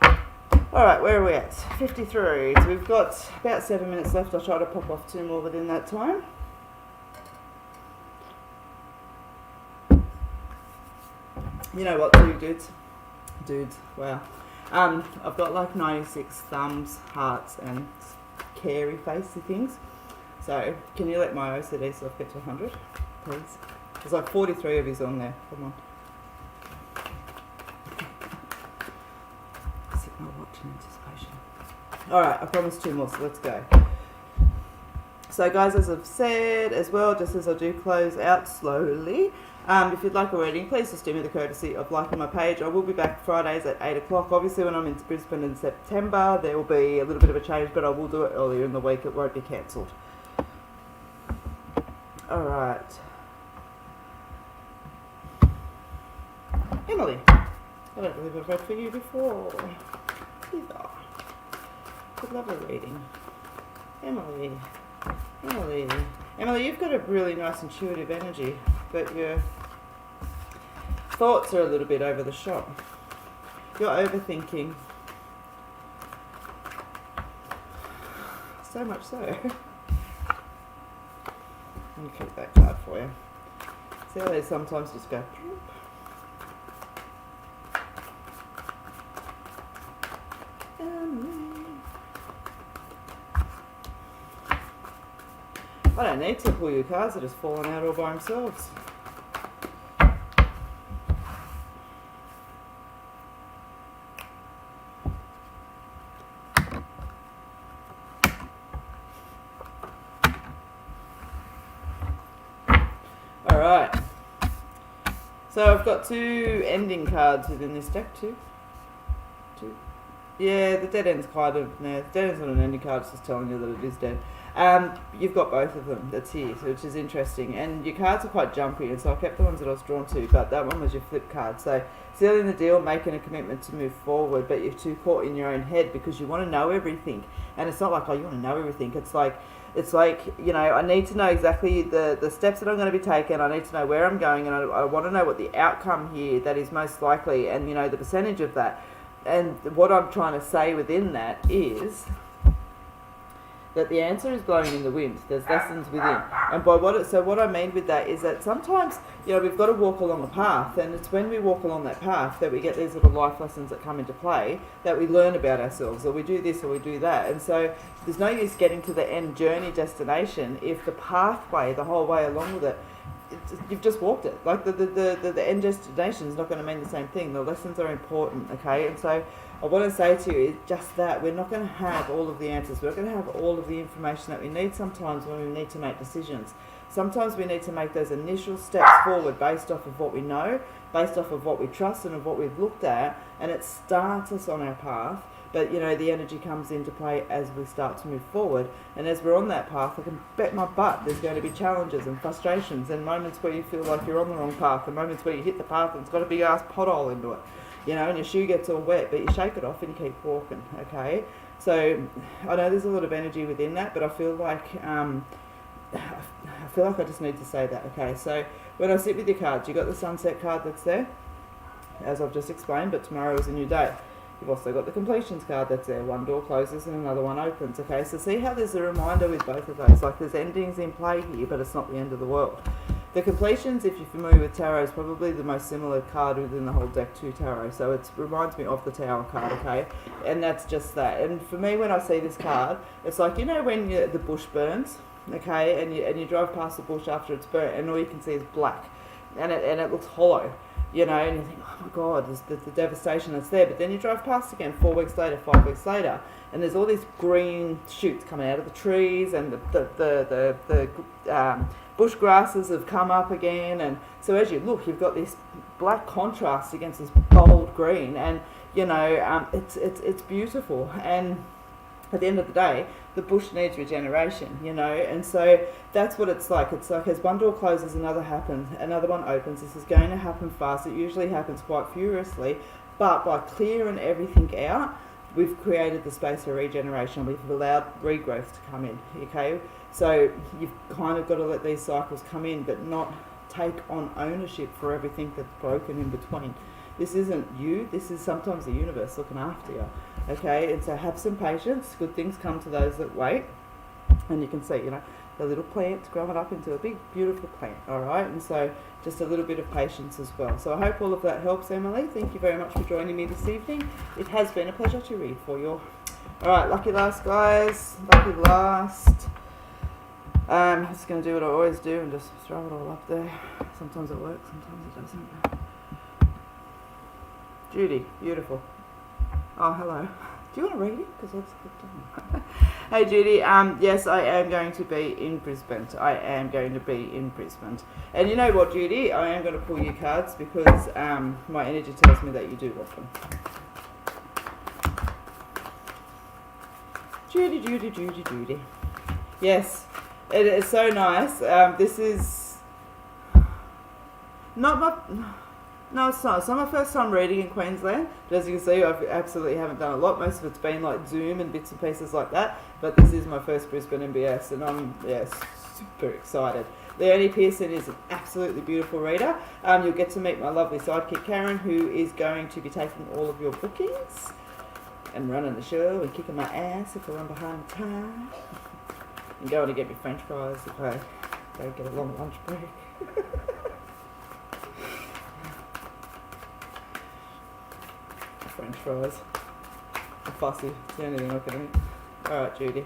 All right, where are we at? 53. So we've got about 7 minutes left. I'll try to pop off 2 more within that time. You know what, dudes, wow. I've got like 96 thumbs, hearts, and carey facey things. So can you let my OCD self get to 100, please? There's like 43 of yous on there. Come on. Sit my watch in anticipation. Alright, I promised 2 more, so let's go. So guys, as I've said as well, just as I do close out slowly, if you'd like a reading, please just do me the courtesy of liking my page. I will be back Fridays at 8 o'clock. Obviously when I'm in Brisbane in September, there will be a little bit of a change, but I will do it earlier in the week. It won't be cancelled. Alright. Emily, I don't believe I've read for you before either. Could love a reading. Emily, you've got a really nice intuitive energy, but your thoughts are a little bit over the shop. You're overthinking. So much so. Let me keep that card for you. See how they sometimes just go. I don't need to pull your cards, they're just falling out all by themselves. Alright, so I've got 2 ending cards within this deck, two. Yeah, the dead end's kind of, no, the dead end's not an ending card, it's just telling you that it is dead. You've got both of them that's here, which is interesting, and your cards are quite jumpy, and so I kept the ones that I was drawn to, but that one was your flip card. So sealing the deal, making a commitment to move forward, but you're too caught in your own head because you want to know everything, and it's not like, oh, you want to know everything. It's like, you know, I need to know exactly the steps that I'm going to be taking. I need to know where I'm going, and I want to know what the outcome here that is most likely, and you know, the percentage of that. And what I'm trying to say within that is that the answer is blowing in the wind. There's lessons within. And by what I mean with that is that sometimes, you know, we've got to walk along a path, and it's when we walk along that path that we get these little life lessons that come into play, that we learn about ourselves, or we do this or we do that. And so there's no use getting to the end journey destination if the pathway, the whole way along with it, you've just walked it. Like the end destination is not going to mean the same thing. The lessons are important, okay? And so I want to say to you is just that we're not going to have all of the answers. We're not going to have all of the information that we need sometimes when we need to make decisions. Sometimes we need to make those initial steps forward based off of what we know, based off of what we trust and of what we've looked at, and it starts us on our path. But, you know, the energy comes into play as we start to move forward. And as we're on that path, I can bet my butt there's going to be challenges and frustrations and moments where you feel like you're on the wrong path, and moments where you hit the path and it's got a big-ass pothole into it, you know, and your shoe gets all wet, but you shake it off and you keep walking, okay? So I know there's a lot of energy within that, but I feel like I just need to say that, okay? So when I sit with your cards, you got the sunset card that's there, as I've just explained, but tomorrow is a new day. You've also got the completions card that's there. One door closes and another one opens. Okay, so see how there's a reminder with both of those. Like there's endings in play here, but it's not the end of the world. The completions, if you're familiar with tarot, is probably the most similar card within the whole deck to tarot. So it reminds me of the Tower card, okay? And that's just that. And for me, when I see this card, it's like, you know when the bush burns, okay, and you drive past the bush after it's burnt, and all you can see is black, and it looks hollow. You know, and you think, oh my God, there's the devastation that's there. But then you drive past again 4 weeks later, 5 weeks later, and there's all these green shoots coming out of the trees, and the bush grasses have come up again. And so as you look, you've got this black contrast against this bold green, and you know, it's beautiful. And at the end of the day, the bush needs regeneration, you know, and so that's what it's like. It's like as one door closes, another happens, another one opens. This is going to happen fast. It usually happens quite furiously, but by clearing everything out, we've created the space for regeneration. We've allowed regrowth to come in, okay? So you've kind of got to let these cycles come in, but not take on ownership for everything that's broken in between. This isn't you, this is sometimes the universe looking after you. Okay, and so have some patience. Good things come to those that wait. And you can see, you know, the little plant's growing up into a big, beautiful plant, all right? And so just a little bit of patience as well. So I hope all of that helps, Emily. Thank you very much for joining me this evening. It has been a pleasure to read for you. All right, lucky last, guys. Lucky last. I'm just going to do what I always do and just throw it all up there. Sometimes it works, sometimes it doesn't. Judy, beautiful. Oh, hello. Do you want to read it? Because that's good. Hey, Judy. Yes, I am going to be in Brisbane. I am going to be in Brisbane. And you know what, Judy? I am going to pull you cards because my energy tells me that you do want them. Judy. Yes, it is so nice. This is not my... No, it's not. It's not my first time reading in Queensland, but as you can see, I absolutely haven't done a lot. Most of it's been like Zoom and bits and pieces like that, but this is my first Brisbane MBS, and I'm, super excited. Leonie Pearson is an absolutely beautiful reader. You'll get to meet my lovely sidekick, Karen, who is going to be taking all of your bookings. and running the show and kicking my ass if I run behind the time. And going to get me French fries if I don't get a long lunch break. French fries. I'm fussy. It's the only thing I can eat. Alright, Judy.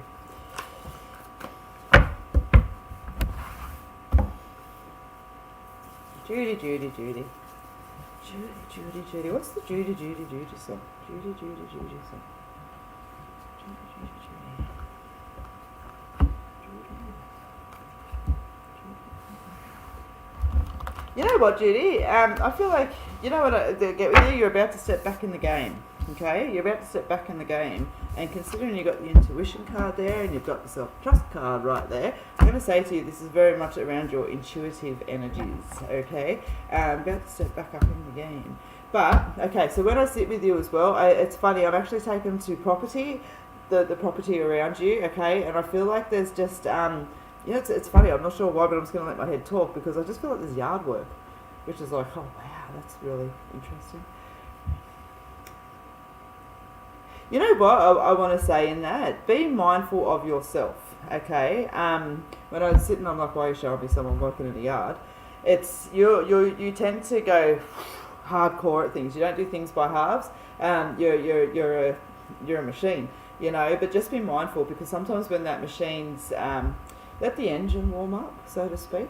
Judy. Judy. What's the Judy song? Judy song. Judy. You know what, Judy? I feel like, you know what I get with you? You're about to step back in the game, okay? You're about to step back in the game, and considering you've got the intuition card there and you've got the self-trust card right there, I'm going to say to you this is very much around your intuitive energies, okay? About to step back up in the game. But, okay, so when I sit with you as well, it's funny, I've actually taken to property, the property around you, okay? And I feel like there's just... you know, it's funny, I'm not sure why, but I'm just going to let my head talk because I just feel like there's yard work, which is like, oh wow, that's really interesting. You know what I want to say in that? Be mindful of yourself, okay? When I'm sitting, I'm like, why are you showing me someone working in the yard? It's, you tend to go hardcore at things. You don't do things by halves. You're a machine, you know, but just be mindful because sometimes when that machine's... let the engine warm up, so to speak.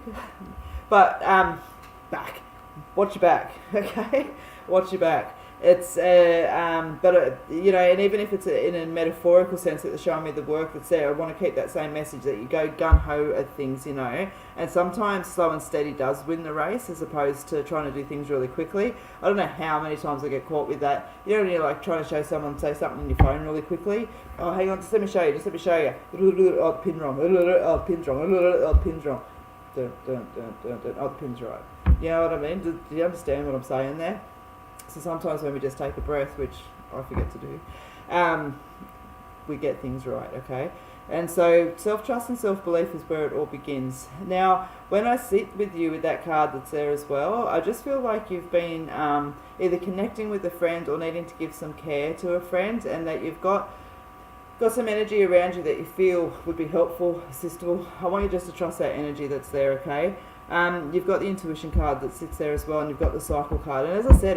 But back, watch your back, okay? Watch your back. It's you know, and even if it's in a metaphorical sense that they're showing me the work that's there, I want to keep that same message that you go gun ho at things, you know. And sometimes slow and steady does win the race, as opposed to trying to do things really quickly. I don't know how many times I get caught with that. You know, when you're like trying to show someone, say something on your phone really quickly. Oh, hang on, just let me show you. Oh, the pin's wrong. Oh, the pin's wrong. Oh, the pin's wrong. Oh, the pin's right. You know what I mean? Do you understand what I'm saying there? So sometimes when we just take a breath, which I forget to do, we get things right, okay? And so self-trust and self-belief is where it all begins. Now, when I sit with you with that card that's there as well, I just feel like you've been either connecting with a friend or needing to give some care to a friend, and that you've got some energy around you that you feel would be helpful, assistable. I want you just to trust that energy that's there, okay? You've got the intuition card that sits there as well, and you've got the cycle card. And as I said,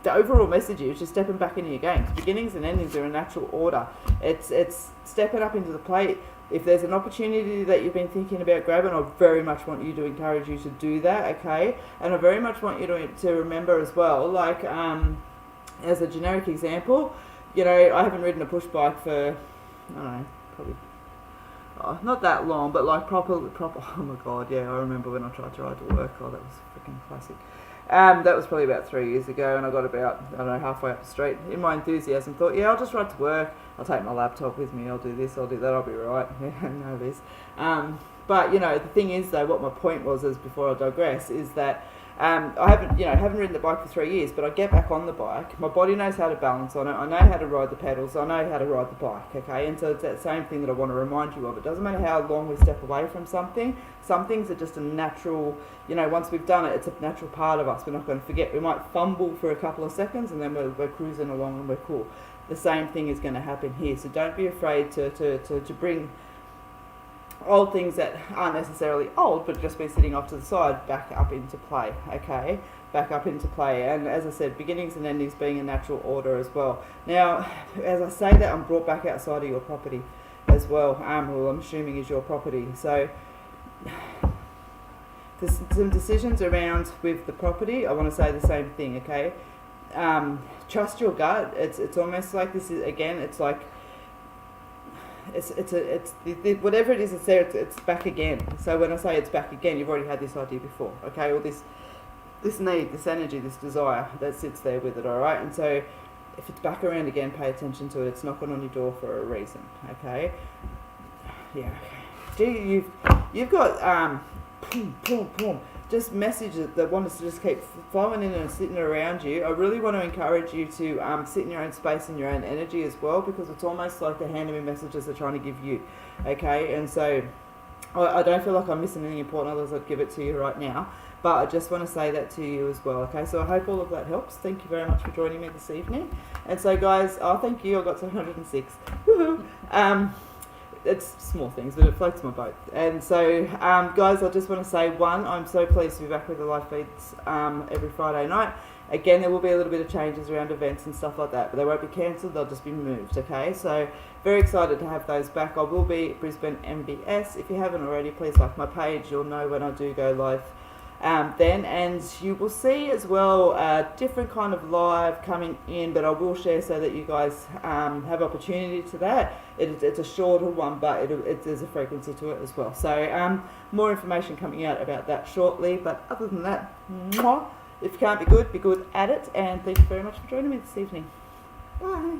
the overall message is just stepping back into your games. Beginnings and endings are in natural order. It's stepping up into the plate. If there's an opportunity that you've been thinking about grabbing, I very much want you to encourage you to do that, okay? And I very much want you to remember as well, like, as a generic example, you know, I haven't ridden a push bike for, I don't know, probably... Oh, not that long, but like proper. Oh my god, yeah, I remember when I tried to ride to work. Oh, that was freaking classic. That was probably about 3 years ago, and I got about, I don't know, halfway up the street. In my enthusiasm, thought, yeah, I'll just ride to work. I'll take my laptop with me. I'll do this. I'll do that. I'll be right. No, this. But you know, the thing is, though, what my point was, is before I digress, is that. I haven't ridden the bike for 3 years, but I get back on the bike. My body knows how to balance on it. I know how to ride the pedals. I know how to ride the bike, okay? And so it's that same thing that I want to remind you of. It doesn't matter how long we step away from something. Some things are just a natural, you know, once we've done it, it's a natural part of us. We're not going to forget. We might fumble for a couple of seconds, and then we're cruising along and we're cool. The same thing is going to happen here. So don't be afraid to bring old things that aren't necessarily old, but just been sitting off to the side, back up into play, okay? Back up into play. And as I said, beginnings and endings being in natural order as well. Now, as I say that, I'm brought back outside of your property as well, who I'm assuming is your property. So, there's some decisions around with the property. I want to say the same thing, okay? Trust your gut. It's almost like this is, again, it's like, it's whatever it is that's there, it's back again. So when I say it's back again, you've already had this idea before, okay? Or this need, this energy, this desire that sits there with it, all right? And so if it's back around again, pay attention to it. It's knocking on your door for a reason, okay? Yeah. Gee, you've got just messages that want us to just keep flowing in and sitting around you. I really want to encourage you to sit in your own space and your own energy as well, because it's almost like they're handing me messages they're trying to give you, okay? And so I don't feel like I'm missing any important, others I'd give it to you right now. But I just want to say that to you as well, okay? So I hope all of that helps. Thank you very much for joining me this evening. And so, guys, thank you. I got to 106. Woohoo! It's small things, but it floats my boat. And so, guys, I just want to say, one, I'm so pleased to be back with the live feeds every Friday night. Again, there will be a little bit of changes around events and stuff like that, but they won't be cancelled, they'll just be moved, okay? So, very excited to have those back. I will be at Brisbane MBS. If you haven't already, please like my page. You'll know when I do go live then. And you will see as well different kind of live coming in, but I will share so that you guys have opportunity to that. It's a shorter one, but there's a frequency to it as well. So, more information coming out about that shortly. But other than that, mwah. If you can't be good at it. And thank you very much for joining me this evening. Bye.